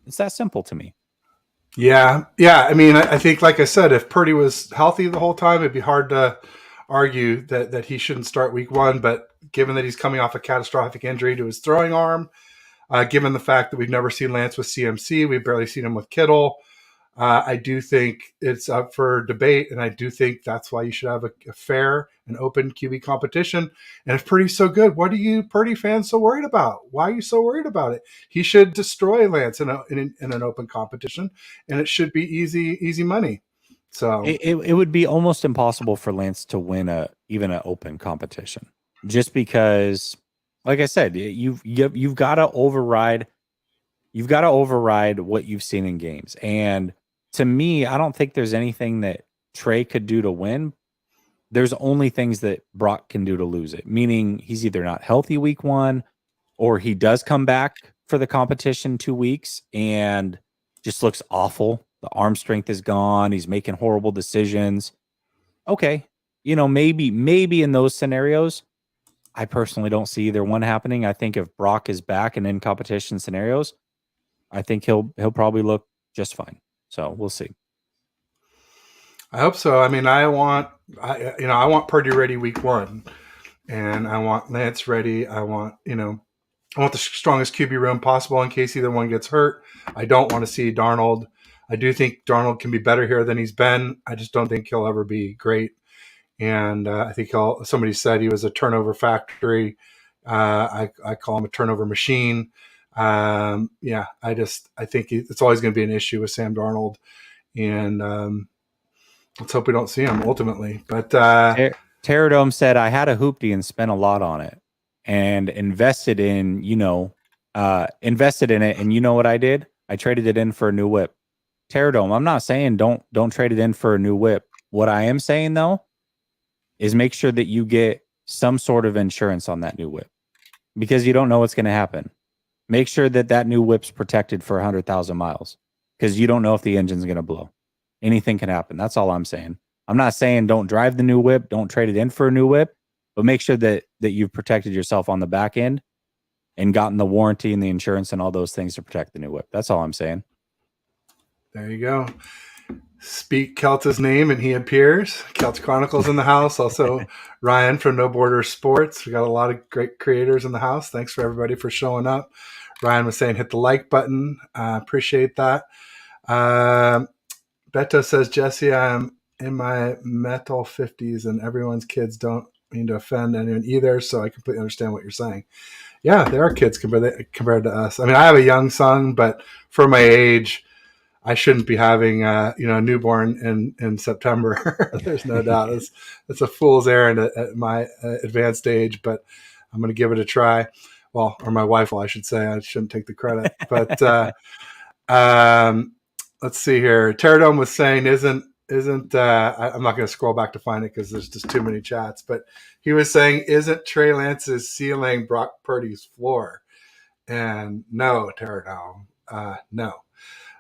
[SPEAKER 2] It's that simple to me.
[SPEAKER 1] Yeah. I mean, I think, like I said, if Purdy was healthy the whole time, it'd be hard to argue that he shouldn't start week 1. But given that he's coming off a catastrophic injury to his throwing arm, given the fact that we've never seen Lance with CMC, we've barely seen him with Kittle, I do think it's up for debate, and I do think that's why you should have a fair and open QB competition. And if Purdy's so good, what are you Purdy fans so worried about? Why are you so worried about it? He should destroy Lance in an open competition, and it should be easy money. So
[SPEAKER 2] it would be almost impossible for Lance to win even an open competition, just because, like I said, you've got to override. You've got to override what you've seen in games. And to me, I don't think there's anything that Trey could do to win. There's only things that Brock can do to lose it, meaning he's either not healthy week 1, or he does come back for the competition 2 weeks and just looks awful. The arm strength is gone. He's making horrible decisions. Okay. Maybe in those scenarios, I personally don't see either one happening. I think if Brock is back and in competition scenarios, I think he'll probably look just fine. So we'll see.
[SPEAKER 1] I hope so. I mean, I want Purdy ready week 1, and I want Lance ready. I want the strongest QB room possible in case either one gets hurt. I don't want to see Darnold. I do think Darnold can be better here than he's been. I just don't think he'll ever be great. And I think somebody said he was a turnover factory. I call him a turnover machine. I think it's always going to be an issue with Sam Darnold, and let's hope we don't see him ultimately. But
[SPEAKER 2] Terradome said, I had a hoopty and spent a lot on it and invested in it. And you know what I did? I traded it in for a new whip. Terradome, I'm not saying don't trade it in for a new whip. What I am saying though is make sure that you get some sort of insurance on that new whip, because you don't know what's going to happen. Make sure that new whip's protected for 100,000 miles because you don't know if the engine's going to blow. Anything can happen. That's all I'm saying. I'm not saying don't drive the new whip, don't trade it in for a new whip, but make sure that you've protected yourself on the back end and gotten the warranty and the insurance and all those things to protect the new whip. That's all I'm saying.
[SPEAKER 1] There you go. Speak Kelta's name and he appears. Kelta Chronicles in the house. Also, Ryan from No Border Sports. We got a lot of great creators in the house. Thanks for everybody for showing up. Ryan was saying hit the like button. Appreciate that. Beto says, Jesse, I'm in my metal 50s and everyone's kids. Don't mean to offend anyone either, so I completely understand what you're saying. Yeah, there are kids compared to us. I mean, I have a young son, but for my age, I shouldn't be having a newborn in September. There's no doubt. It's a fool's errand at my advanced age, but I'm going to give it a try. Well, or my wife will, I should say. I shouldn't take the credit. But let's see here. Pterodome was saying, isn't I'm not going to scroll back to find it because there's just too many chats. But he was saying, isn't Trey Lance's ceiling Brock Purdy's floor? And no, Pterodome, no.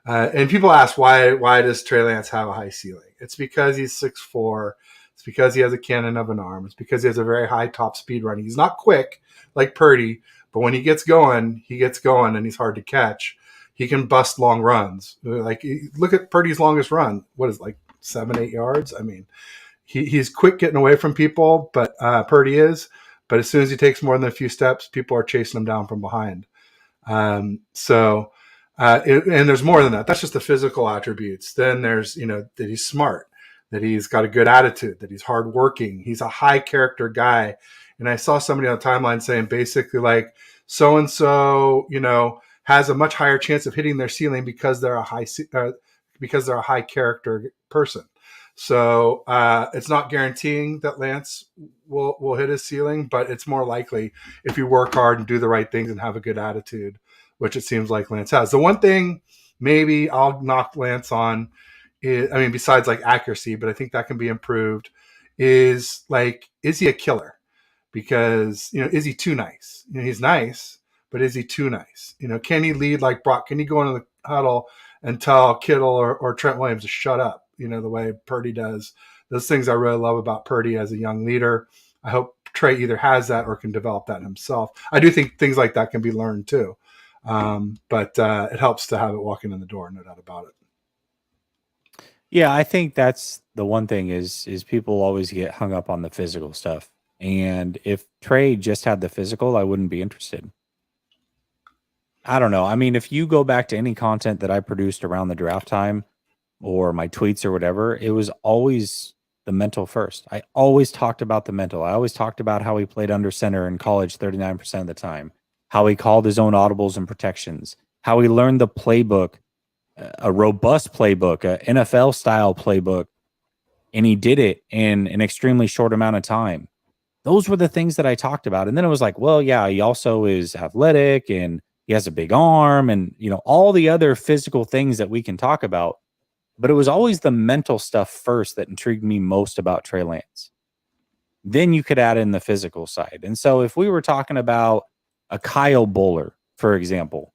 [SPEAKER 1] And people ask why does Trey Lance have a high ceiling? It's because he's 6'4". It's because he has a cannon of an arm. It's because he has a very high top speed running. He's not quick like Purdy, but when he gets going, and he's hard to catch. He can bust long runs. Like, look at Purdy's longest run. What is it, like 7-8 yards? I mean, he's quick getting away from people, but Purdy is. But as soon as he takes more than a few steps, people are chasing him down from behind. And there's more than that. That's just the physical attributes. Then there's, that he's smart, that he's got a good attitude, that he's hardworking. He's a high character guy. And I saw somebody on the timeline saying basically like so-and-so, has a much higher chance of hitting their ceiling because they're a high character person. So it's not guaranteeing that Lance will hit his ceiling, but it's more likely if you work hard and do the right things and have a good attitude, which it seems like Lance has. The one thing maybe I'll knock Lance on is, I mean, besides like accuracy, but I think that can be improved, is he a killer? Because, is he too nice? He's nice, but is he too nice? Can he lead like Brock? Can he go into the huddle and tell Kittle or Trent Williams to shut up, the way Purdy does? Those things I really love about Purdy as a young leader. I hope Trey either has that or can develop that himself. I do think things like that can be learned too. But it helps to have it walking in the door, no doubt about it.
[SPEAKER 2] Yeah, I think that's the one thing is people always get hung up on the physical stuff. And if Trey just had the physical, I wouldn't be interested. I don't know. I mean, if you go back to any content that I produced around the draft time or my tweets or whatever, it was always the mental first. I always talked about the mental. I always talked about how he played under center in college 39% of the time, how he called his own audibles and protections, how he learned the playbook, a robust playbook, a NFL style playbook, and he did it in an extremely short amount of time. Those were the things that I talked about. And then it was like, well, yeah, he also is athletic and he has a big arm and, all the other physical things that we can talk about. But it was always the mental stuff first that intrigued me most about Trey Lance. Then you could add in the physical side. And so if we were talking about a Kyle Bowler, for example,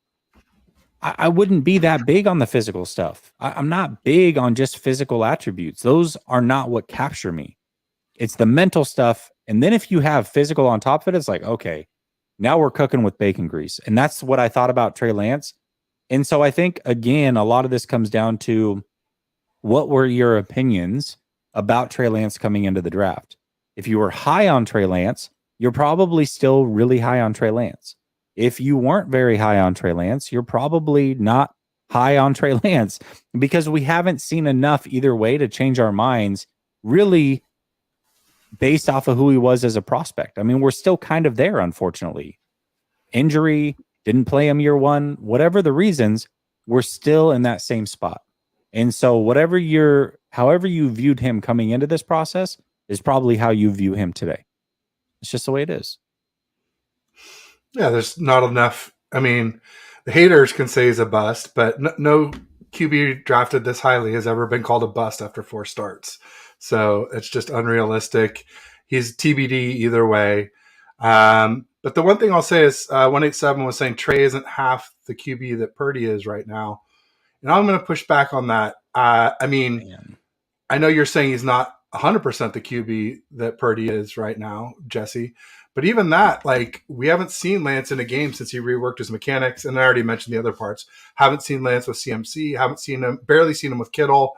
[SPEAKER 2] I wouldn't be that big on the physical stuff. I'm not big on just physical attributes. Those are not what capture me. It's the mental stuff. And then if you have physical on top of it, it's like, okay, now we're cooking with bacon grease. And that's what I thought about Trey Lance. And so I think, again, a lot of this comes down to what were your opinions about Trey Lance coming into the draft? If you were high on Trey Lance, you're probably still really high on Trey Lance. If you weren't very high on Trey Lance, you're probably not high on Trey Lance because we haven't seen enough either way to change our minds really based off of who he was as a prospect. I mean, we're still kind of there, unfortunately. Injury, didn't play him year one, whatever the reasons, we're still in that same spot. And so however you viewed him coming into this process is probably how you view him today. It's just the way it is.
[SPEAKER 1] Yeah, there's not enough. I mean, the haters can say he's a bust, but no QB drafted this highly has ever been called a bust after 4 starts. So it's just unrealistic. He's TBD either way. But the one thing I'll say is 187 was saying Trey isn't half the QB that Purdy is right now. And I'm going to push back on that. I mean,
[SPEAKER 2] Man.
[SPEAKER 1] I know you're saying he's not 100% the QB that Purdy is right now, Jesse. But even that, like, we haven't seen Lance in a game since he reworked his mechanics. And I already mentioned the other parts. Haven't seen Lance with CMC. Haven't seen him, barely seen him with Kittle.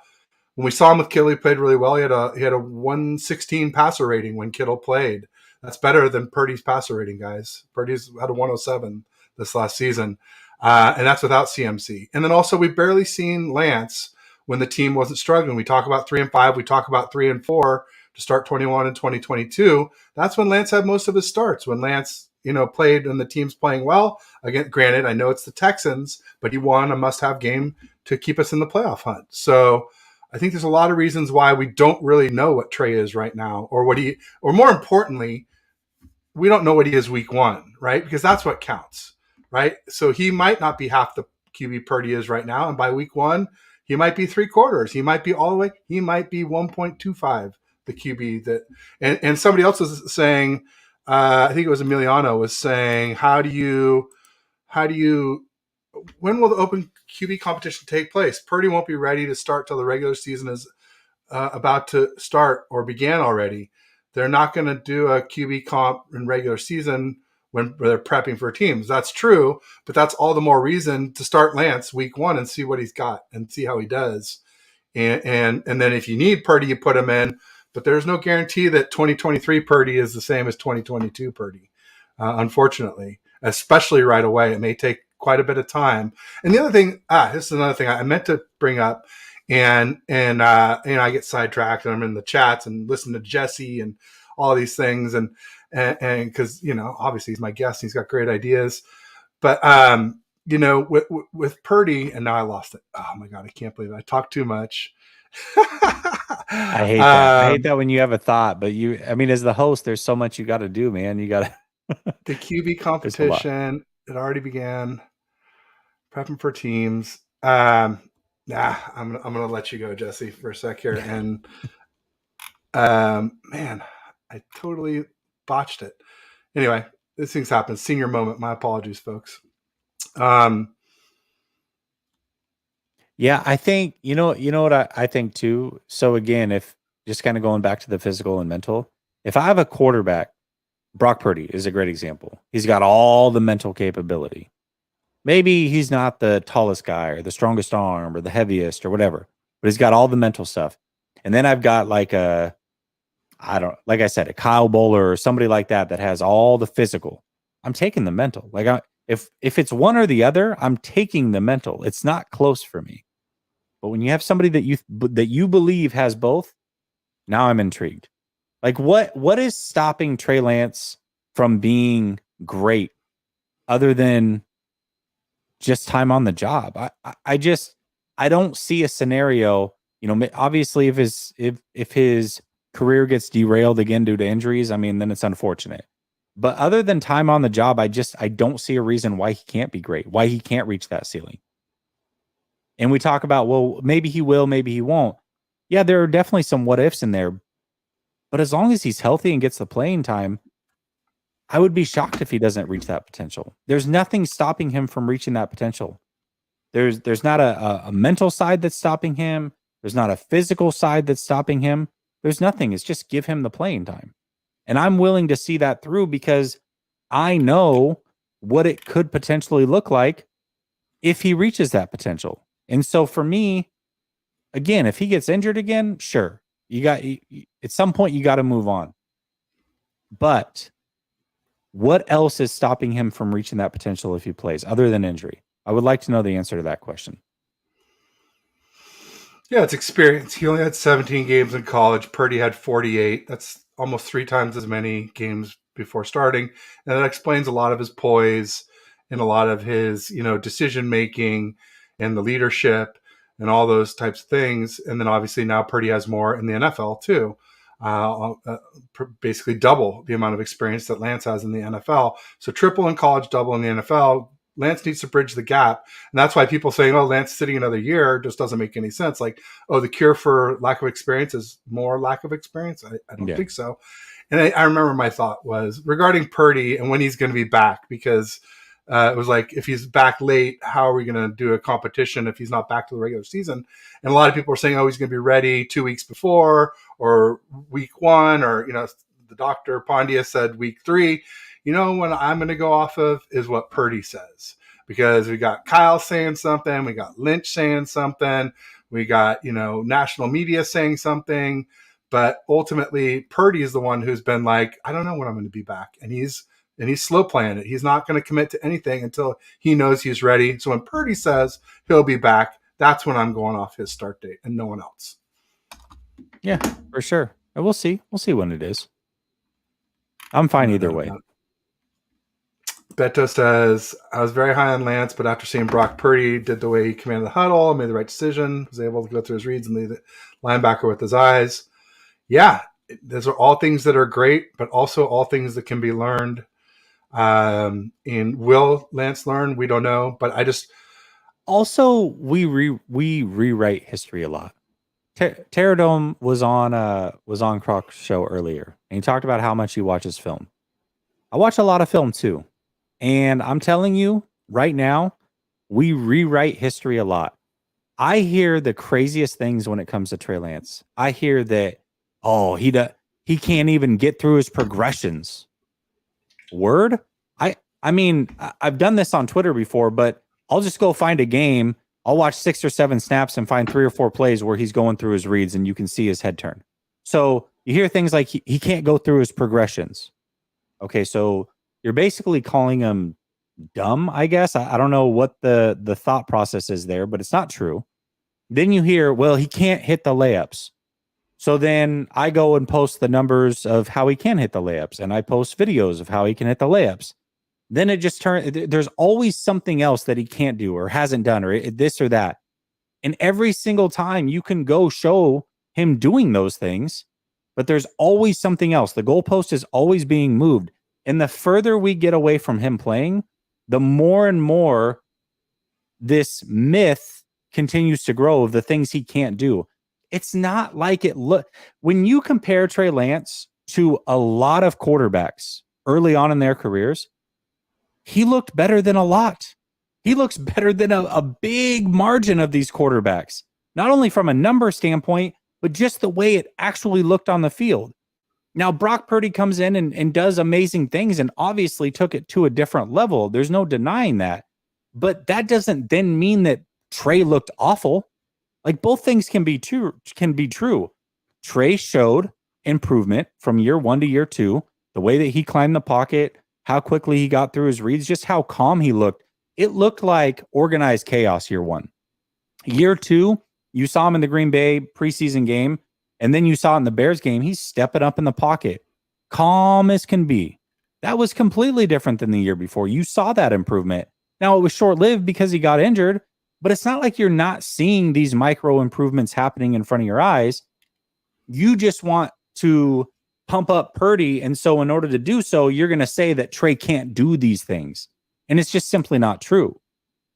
[SPEAKER 1] When we saw him with Kittle, he played really well. He had a 116 passer rating when Kittle played. That's better than Purdy's passer rating, guys. Purdy's had a 107 this last season, and that's without CMC. And then also, we've barely seen Lance when the team wasn't struggling. We talk about 3-5. We talk about 3-4 to start 21 and 2022. That's when Lance had most of his starts. When Lance, played and the team's playing well. Again, granted, I know it's the Texans, but he won a must-have game to keep us in the playoff hunt. So I think there's a lot of reasons why we don't really know what Trey is right now, or more importantly, we don't know what he is week one, right? Because that's what counts, right? So he might not be half the QB Purdy is right now. And by week one, he might be 3/4. He might be all the way. He might be 1.25, the QB that, and somebody else was saying, I think it was Emiliano was saying, when will the open QB competition take place? Purdy won't be ready to start till the regular season is about to start or began already. They're not going to do a QB comp in regular season when they're prepping for teams. That's true, but that's all the more reason to start Lance week one and see what he's got and see how he does. And then if you need Purdy, you put him in. But there's no guarantee that 2023 Purdy is the same as 2022 Purdy, unfortunately, especially right away. It may take quite a bit of time. And the other thing, this is another thing I meant to bring up. And I get sidetracked and I'm in the chats and listen to Jesse and all these things. And because, obviously he's my guest, he's got great ideas, but, with Purdy, and now I lost it. Oh my God, I can't believe it. I talk too much.
[SPEAKER 2] I hate that. I hate that when you have a thought, but as the host, there's so much you got to do, man. You got to.
[SPEAKER 1] The QB competition, it already began. Prepping for teams. I'm gonna let you go, Jesse, for a sec here. And man, I totally botched it. Anyway, these things happen. Senior moment. My apologies, folks.
[SPEAKER 2] Yeah, I think you know what I think too. So again, if just kind of going back to the physical and mental, if I have a quarterback, Brock Purdy is a great example. He's got all the mental capability. Maybe he's not the tallest guy or the strongest arm or the heaviest or whatever, but he's got all the mental stuff. And then I've got like a Kyle Bowler or somebody like that has all the physical. I'm taking the mental. Like if it's one or the other, I'm taking the mental. It's not close for me. But when you have somebody that you believe has both, now I'm intrigued. Like what is stopping Trey Lance from being great other than just time on the job? I don't see a scenario, obviously if his career gets derailed again due to injuries, then it's unfortunate. But other than time on the job, I don't see a reason why he can't be great, why he can't reach that ceiling. And we talk about, well, maybe he will, maybe he won't. Yeah, there are definitely some what ifs in there. But as long as he's healthy and gets the playing time, I would be shocked if he doesn't reach that potential. There's nothing stopping him from reaching that potential. There's not a mental side that's stopping him. There's not a physical side that's stopping him. There's nothing. It's just give him the playing time. And I'm willing to see that through because I know what it could potentially look like if he reaches that potential. And so for me, again, if he gets injured again, sure. At some point you got to move on. But what else is stopping him from reaching that potential if he plays other than injury? I would like to know the answer to that question.
[SPEAKER 1] Yeah, it's experience. He only had 17 games in college. Purdy had 48. That's almost 3 times as many games before starting. And that explains a lot of his poise and a lot of his, decision making and the leadership and all those types of things. And then obviously now Purdy has more in the NFL too. Basically double the amount of experience that Lance has in the NFL. So triple in college, double in the NFL. Lance needs to bridge the gap. And that's why people saying, oh, Lance sitting another year just doesn't make any sense. Like, oh, the cure for lack of experience is more lack of experience. I don't think so. And I remember my thought was regarding Purdy and when he's going to be back, because it was like, if he's back late, how are we going to do a competition if he's not back to the regular season? And a lot of people were saying, oh, he's going to be ready 2 weeks before or week 1, or, the doctor Pondia said week 3. What I'm going to go off of is what Purdy says, because we got Kyle saying something, we got Lynch saying something, we got, national media saying something. But ultimately, Purdy is the one who's been like, I don't know when I'm going to be back. And he's slow playing it. He's not going to commit to anything until he knows he's ready. So when Purdy says he'll be back, that's when I'm going off his start date and no one else.
[SPEAKER 2] Yeah, for sure. And we'll see. We'll see when it is. I'm fine either way.
[SPEAKER 1] Beto says, I was very high on Lance, but after seeing Brock Purdy did the way he commanded the huddle, made the right decision, was able to go through his reads and lead the linebacker with his eyes. Yeah, those are all things that are great, but also all things that can be learned. And will Lance learn? We don't know, but I just
[SPEAKER 2] also we rewrite history a lot. Terradome was on Croc's show earlier, and he talked about how much he watches film. I watch a lot of film too, and I'm telling you right now, we rewrite history a lot. I hear the craziest things when it comes to Trey Lance. I hear that, he can't even get through his progressions. Word? I mean, I've done this on Twitter before, but I'll just go find a game. I'll watch 6 or 7 snaps and find 3 or 4 plays where he's going through his reads and you can see his head turn. So you hear things like he can't go through his progressions. Okay, so you're basically calling him dumb, I guess. I don't know what the thought process is there, but it's not true. Then you hear, well, he can't hit the layups. So then I go and post the numbers of how he can hit the layups, and I post videos of how he can hit the layups. Then it just turns, there's always something else that he can't do or hasn't done or this or that. And every single time you can go show him doing those things, but there's always something else. The goalpost is always being moved. And the further we get away from him playing, the more and more this myth continues to grow of the things he can't do. It's not like it when you compare Trey Lance to a lot of quarterbacks early on in their careers, he looked better than a lot. He looks better than a big margin of these quarterbacks, not only from a number standpoint, but just the way it actually looked on the field. Now, Brock Purdy comes in and does amazing things and obviously took it to a different level. There's no denying that. But that doesn't then mean that Trey looked awful. Like, both things can be true. Trey showed improvement from year 1 to year 2, the way that he climbed the pocket, how quickly he got through his reads, just how calm he looked. It looked like organized chaos year 1. Year 2, you saw him in the Green Bay preseason game, and then you saw it in the Bears game. He's stepping up in the pocket, calm as can be. That was completely different than the year before. You saw that improvement. Now, it was short-lived because he got injured, but it's not like you're not seeing these micro improvements happening in front of your eyes. You just want to pump up Purdy, and so in order to do so, you're going to say that Trey can't do these things. And it's just simply not true.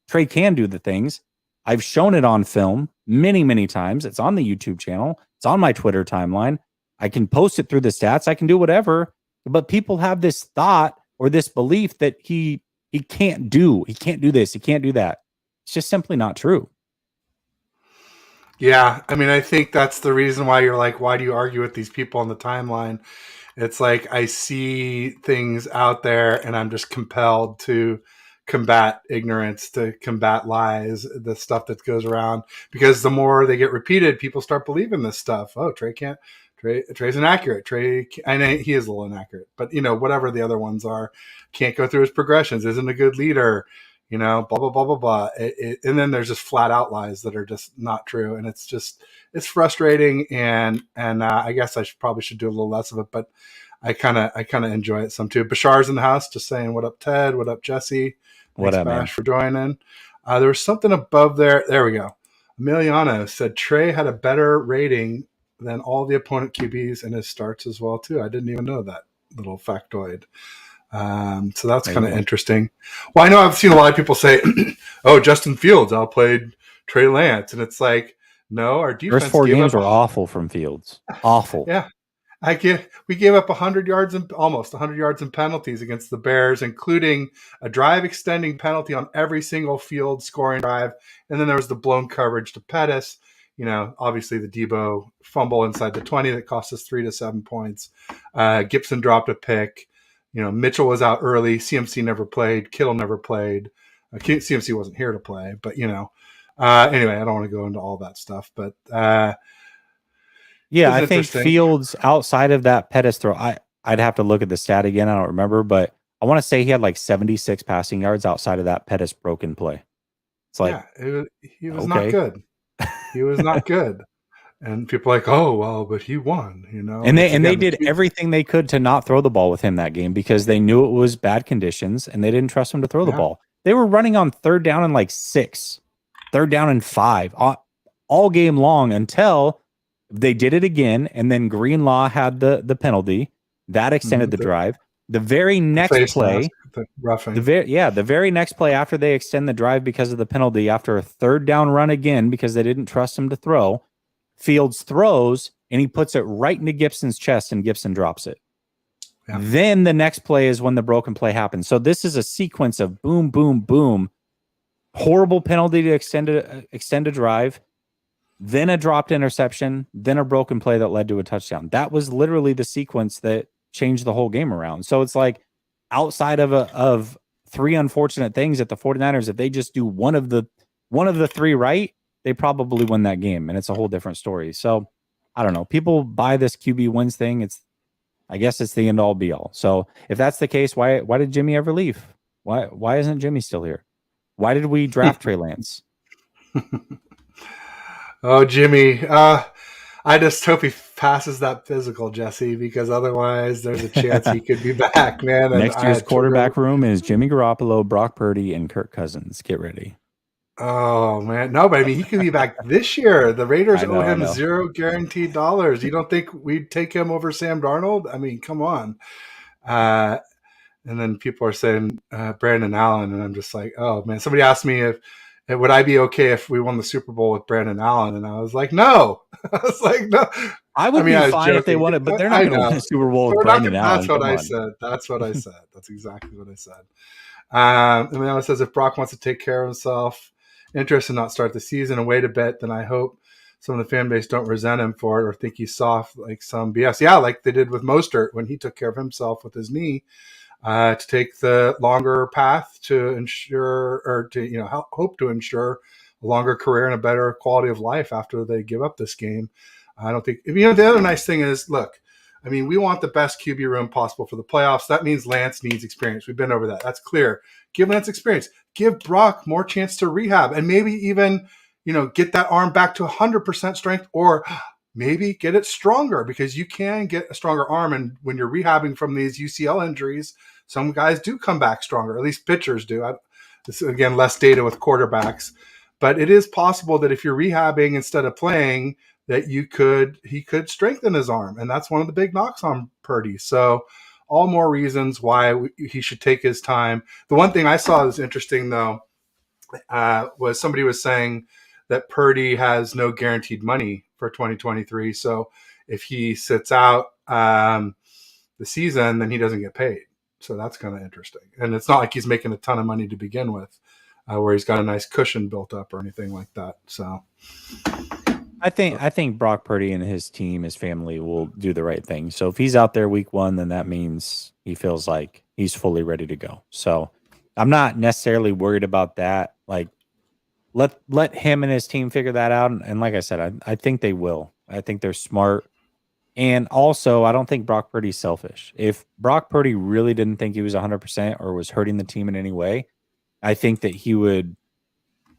[SPEAKER 2] Trey can do the things. I've shown it on film many, many times. It's on the YouTube channel. It's on my Twitter timeline. I can post it through the stats. I can do whatever. But people have this thought or this belief that he can't do this. He can't do that. It's just simply not true.
[SPEAKER 1] Yeah, I mean, I think that's the reason why you're like, why do you argue with these people on the timeline? It's like I see things out there and I'm just compelled to combat ignorance, to combat lies, the stuff that goes around, because the more they get repeated, people start believing this stuff. Oh, Trey's inaccurate. I know he is a little inaccurate, but whatever the other ones are, can't go through his progressions, isn't a good leader, blah, blah, blah, blah, blah. And then there's just flat out lies that are just not true. And it's frustrating. And I guess I probably should do a little less of it, but I kind of enjoy it some too. Bashar's in the house, just saying, what up, Ted? What up, Jesse?
[SPEAKER 2] What
[SPEAKER 1] Thanks,
[SPEAKER 2] up,
[SPEAKER 1] Bash,
[SPEAKER 2] man?
[SPEAKER 1] for joining. There was something above there. There we go. Emiliano said Trey had a better rating than all the opponent QBs in his starts as well too. I didn't even know that little factoid. So that's kind of interesting. Well, I know I've seen a lot of people say, "Oh, Justin Fields outplayed Trey Lance," and it's like, no, our defense.
[SPEAKER 2] First 4 games were awful from Fields. Awful.
[SPEAKER 1] Yeah, We gave up 100 yards and almost 100 yards in penalties against the Bears, including a drive extending penalty on every single field scoring drive. And then there was the blown coverage to Pettis. Obviously the Debo fumble inside the 20 that cost us 3 to 7 points. Gibson dropped a pick. Mitchell was out early. CMC never played. Kittle never played. CMC wasn't here to play, but anyway, I don't want to go into all that stuff, but
[SPEAKER 2] yeah, I think Fields outside of that Pettis throw, I'd have to look at the stat again. I don't remember, but I want to say he had like 76 passing yards outside of that Pettis broken play. It's like,
[SPEAKER 1] he was not good. He was not good. And people are like, oh, well, but he won,
[SPEAKER 2] And they did everything they could to not throw the ball with him that game because they knew it was bad conditions and they didn't trust him to throw the ball. They were running on 3rd down and like 6, 3rd down and 5 all game long until they did it again. And then Greenlaw had the penalty that extended the drive. The very next play, the very next play after they extend the drive because of the penalty, after a 3rd down run again because they didn't trust him to throw, Fields throws and he puts it right into Gibson's chest and Gibson drops it. Yeah. Then the next play is when the broken play happens. So this is a sequence of boom, boom, boom, horrible penalty to extend a drive, then a dropped interception, then a broken play that led to a touchdown. That was literally the sequence that changed the whole game around. So it's like outside of 3 unfortunate things at the 49ers, if they just do one of the 3 right, they probably win that game, and it's a whole different story. So I don't know. People buy this QB wins thing. I guess it's the end all be all. So if that's the case, why did Jimmy ever leave? Why isn't Jimmy still here? Why did we draft Trey Lance?
[SPEAKER 1] Oh, Jimmy. I just hope he passes that physical, Jesse, because otherwise there's a chance he could be back, man.
[SPEAKER 2] Next year's quarterback room is Jimmy Garoppolo, Brock Purdy, and Kirk Cousins. Get ready.
[SPEAKER 1] Oh, man. No, but I mean, he could be back this year. The Raiders owe him $0 guaranteed dollars. You don't think we'd take him over Sam Darnold? I mean, come on. And then people are saying Brandon Allen, and I'm just like, oh, man. Somebody asked me if would I be okay if we won the Super Bowl with Brandon Allen, and I was like, no. I was like, no.
[SPEAKER 2] I would be fine if they won it, but they're not going to win the Super Bowl with Brandon Allen.
[SPEAKER 1] That's what I said. That's what I said. That's exactly what I said. And then it says, if Brock wants to take care of himself, interested in not start the season and wait a bit, then I hope some of the fan base don't resent him for it or think he's soft like some BS. Yeah, like they did with Mostert when he took care of himself with his knee, to take the longer path to ensure or to hope to ensure a longer career and a better quality of life after they give up this game. I don't think the other nice thing is, look, I mean, we want the best QB room possible for the playoffs. That means Lance needs experience. We've been over that. That's clear. Give Lance experience. Give Brock more chance to rehab and maybe even, get that arm back to 100% strength, or maybe get it stronger, because you can get a stronger arm. And when you're rehabbing from these UCL injuries, some guys do come back stronger. At least pitchers do. This is, again, less data with quarterbacks. But it is possible that if you're rehabbing instead of playing, that he could strengthen his arm. And that's one of the big knocks on Purdy. So all more reasons why he should take his time. The one thing I saw that was interesting, though, was somebody was saying that Purdy has no guaranteed money for 2023. So if he sits out the season, then he doesn't get paid. So that's kind of interesting. And it's not like he's making a ton of money to begin with, where he's got a nice cushion built up or anything like that. So
[SPEAKER 2] I think Brock Purdy and his team, his family, will do the right thing. So if he's out there week 1, then that means he feels like he's fully ready to go. So I'm not necessarily worried about that. Like, let him and his team figure that out. And like I said, I think they will. I think they're smart. And also, I don't think Brock Purdy's selfish. If Brock Purdy really didn't think he was 100% or was hurting the team in any way, I think that he would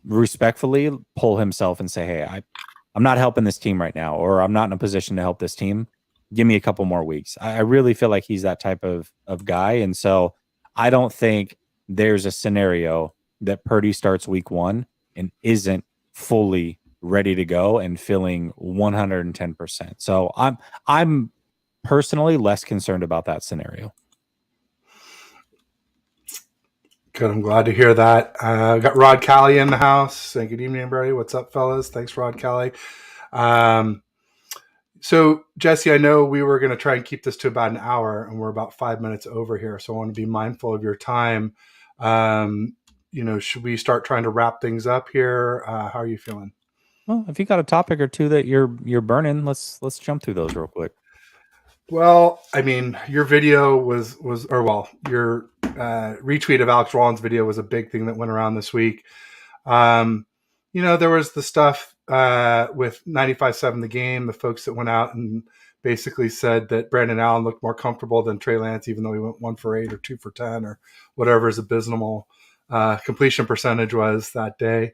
[SPEAKER 2] respectfully pull himself and say, hey, I'm not helping this team right now, or I'm not in a position to help this team. Give me a couple more weeks. I really feel like he's that type of guy. And so I don't think there's a scenario that Purdy starts week 1 and isn't fully ready to go and feeling 110%. So I'm personally less concerned about that scenario.
[SPEAKER 1] Good. I'm glad to hear that. Got Rod Callie in the house. Say good evening, everybody. What's up, fellas? Thanks, Rod Callie. So, Jesse, I know we were going to try and keep this to about an hour, and we're about 5 minutes over here. So, I want to be mindful of your time. Um, should we start trying to wrap things up here? How are you feeling?
[SPEAKER 2] Well, if you got a topic or two that you're burning, let's jump through those real quick.
[SPEAKER 1] Well, I mean, your video your retweet of Alex Rollins' video was a big thing that went around this week. Um, there was the stuff with 95.7 The Game, the folks that went out and basically said that Brandon Allen looked more comfortable than Trey Lance, even though he went 1 for 8 or 2 for 10 or whatever his abysmal completion percentage was that day.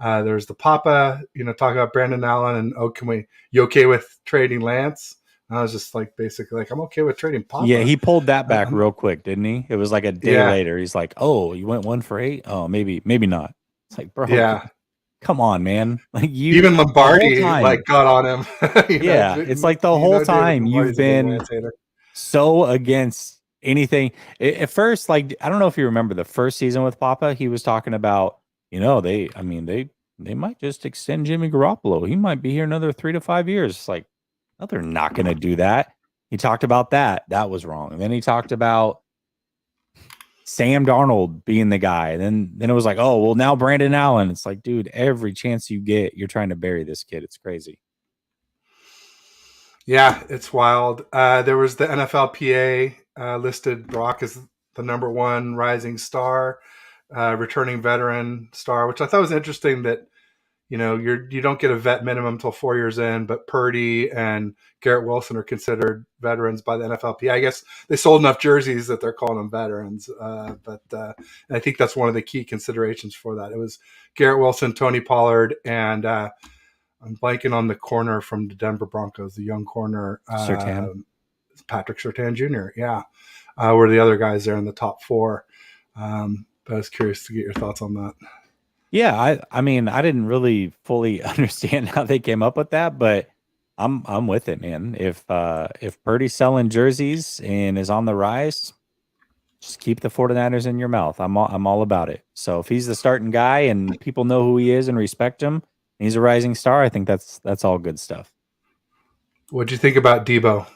[SPEAKER 1] There's the Papa, talking about Brandon Allen and, you okay with trading Lance? And I was just like, basically, like, I'm okay with trading Papa.
[SPEAKER 2] Yeah, he pulled that back real quick, didn't he? It was like a day later. He's like, "Oh, you went 1 for 8? Oh, maybe not." It's like, bro,
[SPEAKER 1] yeah,
[SPEAKER 2] come on, man. Like
[SPEAKER 1] even Lombardi got on him.
[SPEAKER 2] It's like the whole time you've been so against anything. At first, like, I don't know if you remember the first season with Papa, he was talking about, they might just extend Jimmy Garoppolo. He might be here another 3 to 5 years. It's like, no, they're not going to do that. He talked about that. That was wrong. And then he talked about Sam Darnold being the guy. And then it was like, oh, well, now Brandon Allen. It's like, dude, every chance you get, you're trying to bury this kid. It's crazy.
[SPEAKER 1] Yeah, it's wild. There was the NFLPA listed Brock as the number one rising star, returning veteran star, which I thought was interesting that, you don't get a vet minimum until 4 years in, but Purdy and Garrett Wilson are considered veterans by the NFLPA. I guess they sold enough jerseys that they're calling them veterans. But I think that's one of the key considerations for that. It was Garrett Wilson, Tony Pollard, and I'm blanking on the corner from the Denver Broncos, the young corner, Patrick Surtain Jr. Yeah, were the other guys there in the top four. But I was curious to get your thoughts on that.
[SPEAKER 2] Yeah, I mean, I didn't really fully understand how they came up with that, but I'm with it, man. If Purdy's selling jerseys and is on the rise, just keep the 49ers in your mouth. I'm all about it. So if he's the starting guy and people know who he is and respect him, and he's a rising star, I think that's all good stuff.
[SPEAKER 1] What'd you think about Debo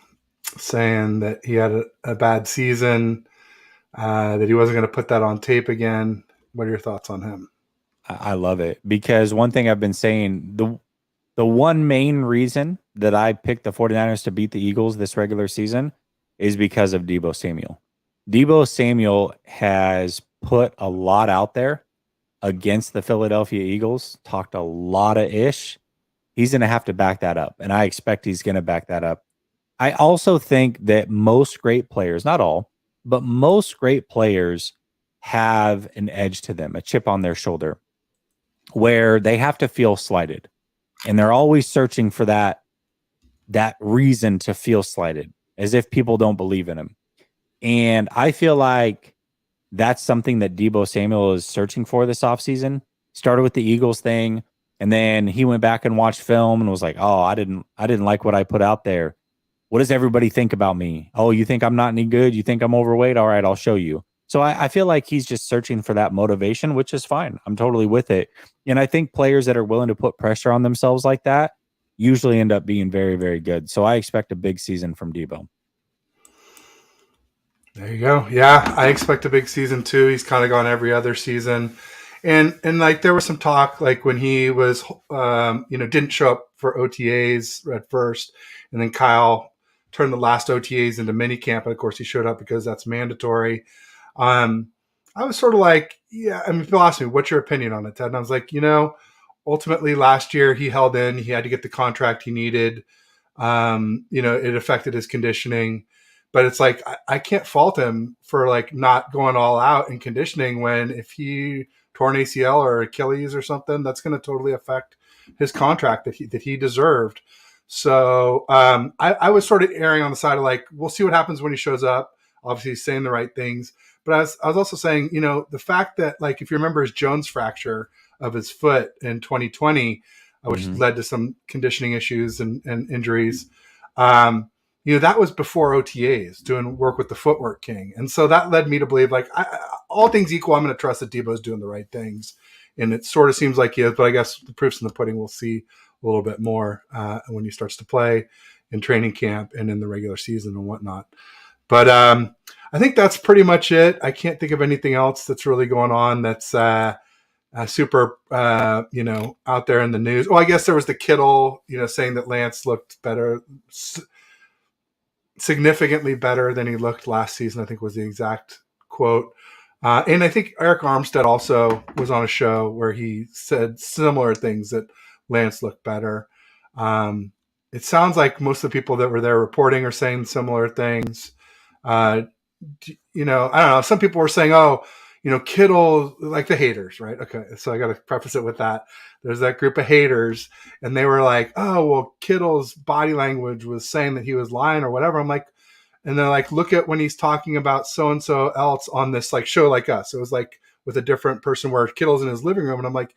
[SPEAKER 1] saying that he had a bad season, that he wasn't going to put that on tape again? What are your thoughts on him?
[SPEAKER 2] I love it, because one thing I've been saying, the one main reason that I picked the 49ers to beat the Eagles this regular season is because of Deebo Samuel. Deebo Samuel has put a lot out there against the Philadelphia Eagles, talked a lot of ish. He's going to have to back that up, and I expect he's going to back that up. I also think that most great players, not all, but most great players have an edge to them, a chip on their shoulder, where they have to feel slighted, and they're always searching for that reason to feel slighted, as if people don't believe in him. And I feel like that's something that Deebo Samuel is searching for this offseason. Started with the Eagles thing, and then he went back and watched film and was like, oh, I didn't like what I put out there. What does everybody think about me? Oh, you think I'm not any good? You think I'm overweight? All right, I'll show you. So I feel like he's just searching for that motivation, which is fine. I'm totally with it. And I think players that are willing to put pressure on themselves like that usually end up being very, very good. So I expect a big season from Deebo.
[SPEAKER 1] There you go. Yeah, I expect a big season too. He's kind of gone every other season. And like there was some talk like when he was, didn't show up for OTAs at first, and then Kyle turned the last OTAs into mini camp. And of course he showed up because that's mandatory. I was sort of like, yeah, I mean, people asked me, what's your opinion on it, Ted? And I was like, ultimately last year he held in, he had to get the contract he needed. It affected his conditioning, but it's like, I can't fault him for like not going all out in conditioning when if he tore an ACL or Achilles or something, that's going to totally affect his contract that he deserved. So I was sort of erring on the side of like, we'll see what happens when he shows up. Obviously he's saying the right things. But I was also saying, the fact that, like, if you remember his Jones fracture of his foot in 2020, which led to some conditioning issues and injuries, that was before OTAs, doing work with the Footwork King. And so that led me to believe, like, all things equal, I'm going to trust that Debo's doing the right things. And it sort of seems like he is, but I guess the proof's in the pudding. We'll see a little bit more when he starts to play. in training camp and in the regular season and whatnot. But I think that's pretty much it. I can't think of anything else that's really going on that's super, out there in the news. Oh, I guess there was the Kittle, saying that Lance looked better, significantly better than he looked last season, I think was the exact quote. And I think Eric Armstead also was on a show where he said similar things, that Lance looked better. It sounds like most of the people that were there reporting are saying similar things. I don't know. Some people were saying, Kittle, like the haters, right? Okay. So I got to preface it with that. There's that group of haters, and they were like, oh, well, Kittle's body language was saying that he was lying or whatever. I'm like, and they're like, look at when he's talking about so-and-so else on this like show like us. It was like with a different person where Kittle's in his living room. And I'm like,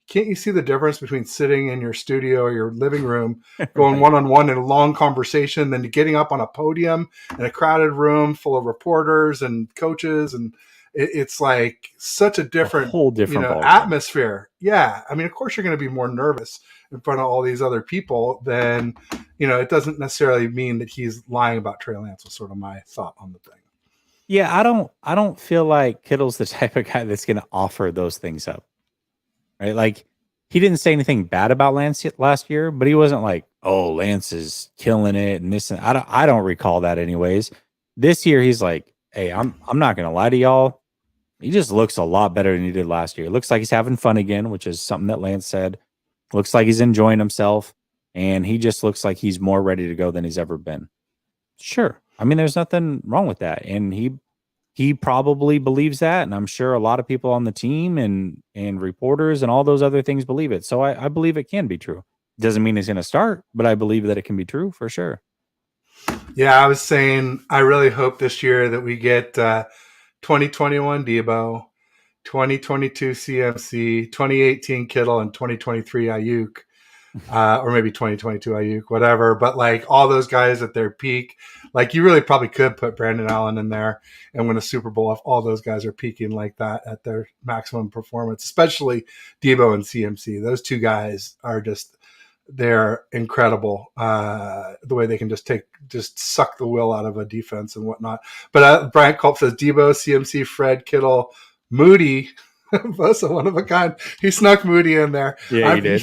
[SPEAKER 1] can't you see the difference between sitting in your studio or your living room, going
[SPEAKER 2] Right.
[SPEAKER 1] one-on-one in a long conversation, then getting up on a podium in a crowded room full of reporters and coaches? And it's like such a different,
[SPEAKER 2] whole different ballgame.
[SPEAKER 1] atmosphere. Yeah. I mean, of course you're going to be more nervous in front of all these other people than, it doesn't necessarily mean that he's lying about Trey Lance, was sort of my thought on the thing.
[SPEAKER 2] Yeah, I don't feel like Kittle's the type of guy that's going to offer those things up. Right? Like, he didn't say anything bad about Lance last year, but he wasn't like, "Oh, Lance is killing it," and this, and I don't recall that anyways. This year he's like, "Hey, I'm not going to lie to y'all. He just looks a lot better than he did last year. It looks like he's having fun again," which is something that Lance said. Looks like he's enjoying himself, and he just looks like he's more ready to go than he's ever been. Sure. I mean, there's nothing wrong with that. And he probably believes that, and I'm sure a lot of people on the team and reporters and all those other things believe it. So I believe it can be true. Doesn't mean he's going to start, but I believe that it can be true for sure.
[SPEAKER 1] Yeah, I was saying I really hope this year that we get 2021 Debo, 2022 CMC, 2018 Kittle, and 2023 Ayuk, or maybe 2022 Ayuk, whatever. But like all those guys at their peak, like you really probably could put Brandon Allen in there and win a Super Bowl if all those guys are peaking like that at their maximum performance, especially Debo and CMC. Those two guys are just, they're incredible. The way they can just suck the will out of a defense and whatnot. But Bryant Culp says Debo, CMC, Fred, Kittle, Moody, Bosa, one of a kind. He snuck Moody in there.
[SPEAKER 2] Yeah, he did.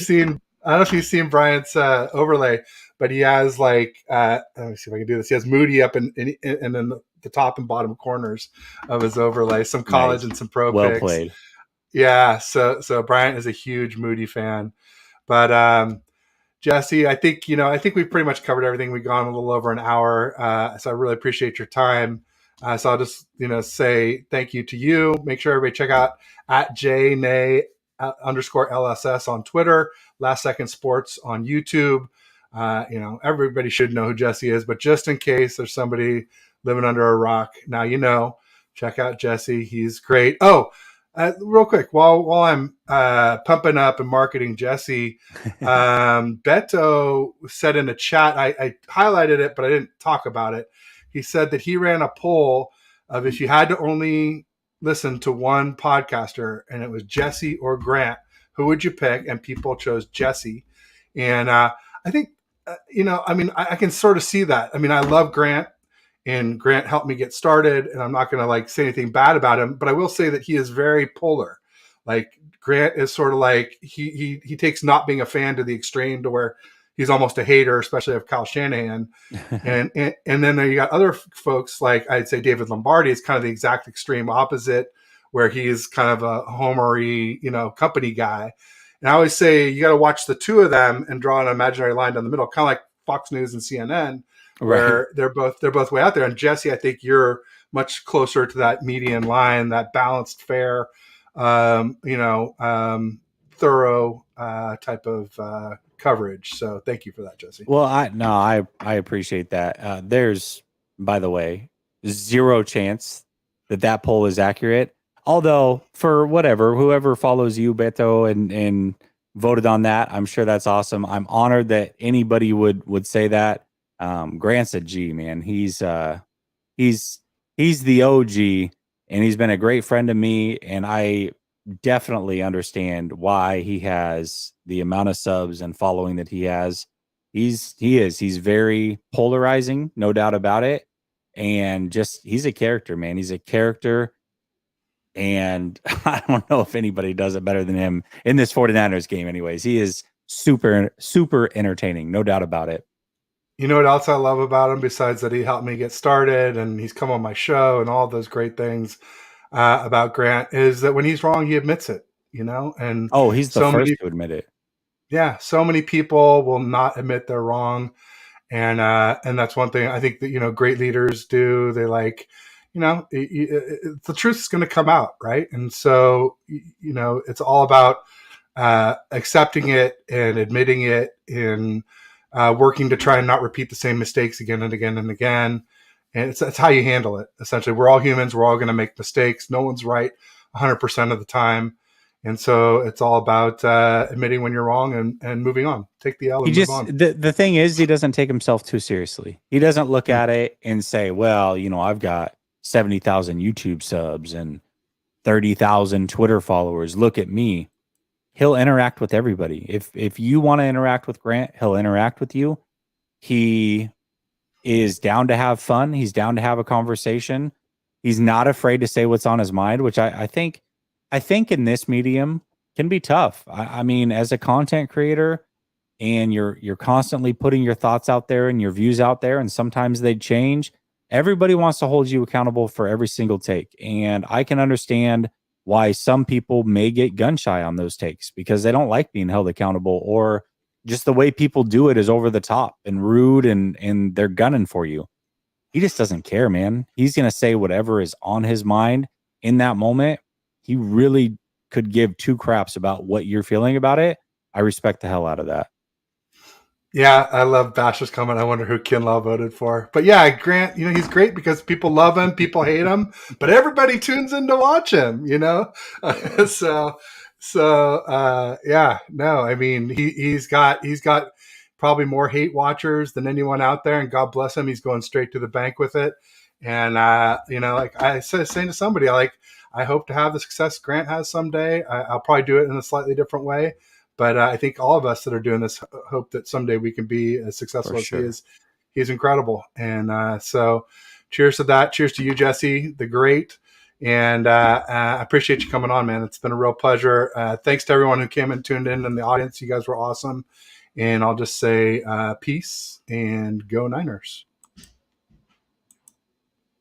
[SPEAKER 1] I don't know if you've seen Bryant's overlay, but he has like, let me see if I can do this. He has Moody up in the top and bottom corners of his overlay, some college and some pro
[SPEAKER 2] well
[SPEAKER 1] picks.
[SPEAKER 2] Played.
[SPEAKER 1] Yeah. So Bryant is a huge Moody fan, but Jesse, I think we've pretty much covered everything. We've gone a little over an hour. So I really appreciate your time. So I'll just, say thank you to you. Make sure everybody check out at @JNay _LSS on Twitter, Last Second Sports on YouTube. Everybody should know who Jesse is, but just in case there's somebody living under a rock, now check out Jesse. He's great. Oh, real quick, while I'm pumping up and marketing Jesse, Beto said in the chat, I highlighted it, but I didn't talk about it. He said that he ran a poll of if you had to only listen to one podcaster, and it was Jesse or Grant, who would you pick? And people chose Jesse. And I think, I can sort of see that. I mean, I love Grant, and Grant helped me get started, and I'm not going to say anything bad about him, but I will say that he is very polar. Like Grant is sort of like, he takes not being a fan to the extreme to where he's almost a hater, especially of Kyle Shanahan. and then you got other folks like I'd say David Lombardi is kind of the exact extreme opposite, where he's kind of a homery, company guy. And I always say you got to watch the two of them and draw an imaginary line down the middle, kind of like Fox News and CNN, where they're both way out there. And Jesse, I think you're much closer to that median line, that balanced, fair, thorough type of coverage. So thank you for that, Jesse.
[SPEAKER 2] Well, I appreciate that. There's, by the way, zero chance that poll is accurate. Although for whoever follows you, Beto, and voted on that, I'm sure that's awesome. I'm honored that anybody would say that. Grant's a G, man. He's the OG, and he's been a great friend to me, and I definitely understand why he has the amount of subs and following that he has. He's very polarizing, no doubt about it. And just he's a character, man. He's a character. And I don't know if anybody does it better than him in this 49ers game, anyways. He is super, super entertaining, no doubt about it.
[SPEAKER 1] You know what else I love about him besides that he helped me get started and he's come on my show and all those great things about Grant is that when he's wrong, he admits it, you know, and
[SPEAKER 2] Oh, he's the
[SPEAKER 1] so
[SPEAKER 2] first
[SPEAKER 1] many,
[SPEAKER 2] to admit it.
[SPEAKER 1] yeah, so many people will not admit they're wrong. And that's one thing I think that, you know, great leaders do. They like, you know, the truth is going to come out. Right. And so, you know, it's all about accepting it and admitting it and working to try and not repeat the same mistakes again and again and again. And it's how you handle it. Essentially, we're all humans. We're all going to make mistakes. No one's right 100% of the time. And so it's all about admitting when you're wrong and moving on. Take the L and move on.
[SPEAKER 2] The thing is, he doesn't take himself too seriously. He doesn't look at it and say, well, you know, I've got 70,000 YouTube subs and 30,000 Twitter followers. Look at me. He'll interact with everybody. If you want to interact with Grant, he'll interact with you. He is down to have fun. He's down to have a conversation. He's not afraid to say what's on his mind, which I think in this medium can be tough. I mean, as a content creator, and you're constantly putting your thoughts out there and your views out there, and sometimes they change. Everybody wants to hold you accountable for every single take, and I can understand why some people may get gun shy on those takes because they don't like being held accountable, or just the way people do it is over the top and rude, and they're gunning for you. He just doesn't care, man. He's going to say whatever is on his mind in that moment. He really could give two craps about what you're feeling about it. I respect the hell out of that.
[SPEAKER 1] Yeah, I love Bash's comment. I wonder who Kinlaw voted for. But yeah, Grant, you know, he's great because people love him, people hate him, but everybody tunes in to watch him, you know? Yeah, no, I mean, he's got probably more hate watchers than anyone out there, and God bless him, he's going straight to the bank with it. And you know, like I said, saying to somebody, I hope to have the success Grant has someday. I'll probably do it in a slightly different way. But I think all of us that are doing this hope that someday we can be as successful as he is. He's incredible. And so cheers to that. Cheers to you, Jesse, the great. And I appreciate you coming on, man. It's been a real pleasure. Thanks to everyone who came and tuned in the audience. You guys were awesome. And I'll just say peace and go Niners.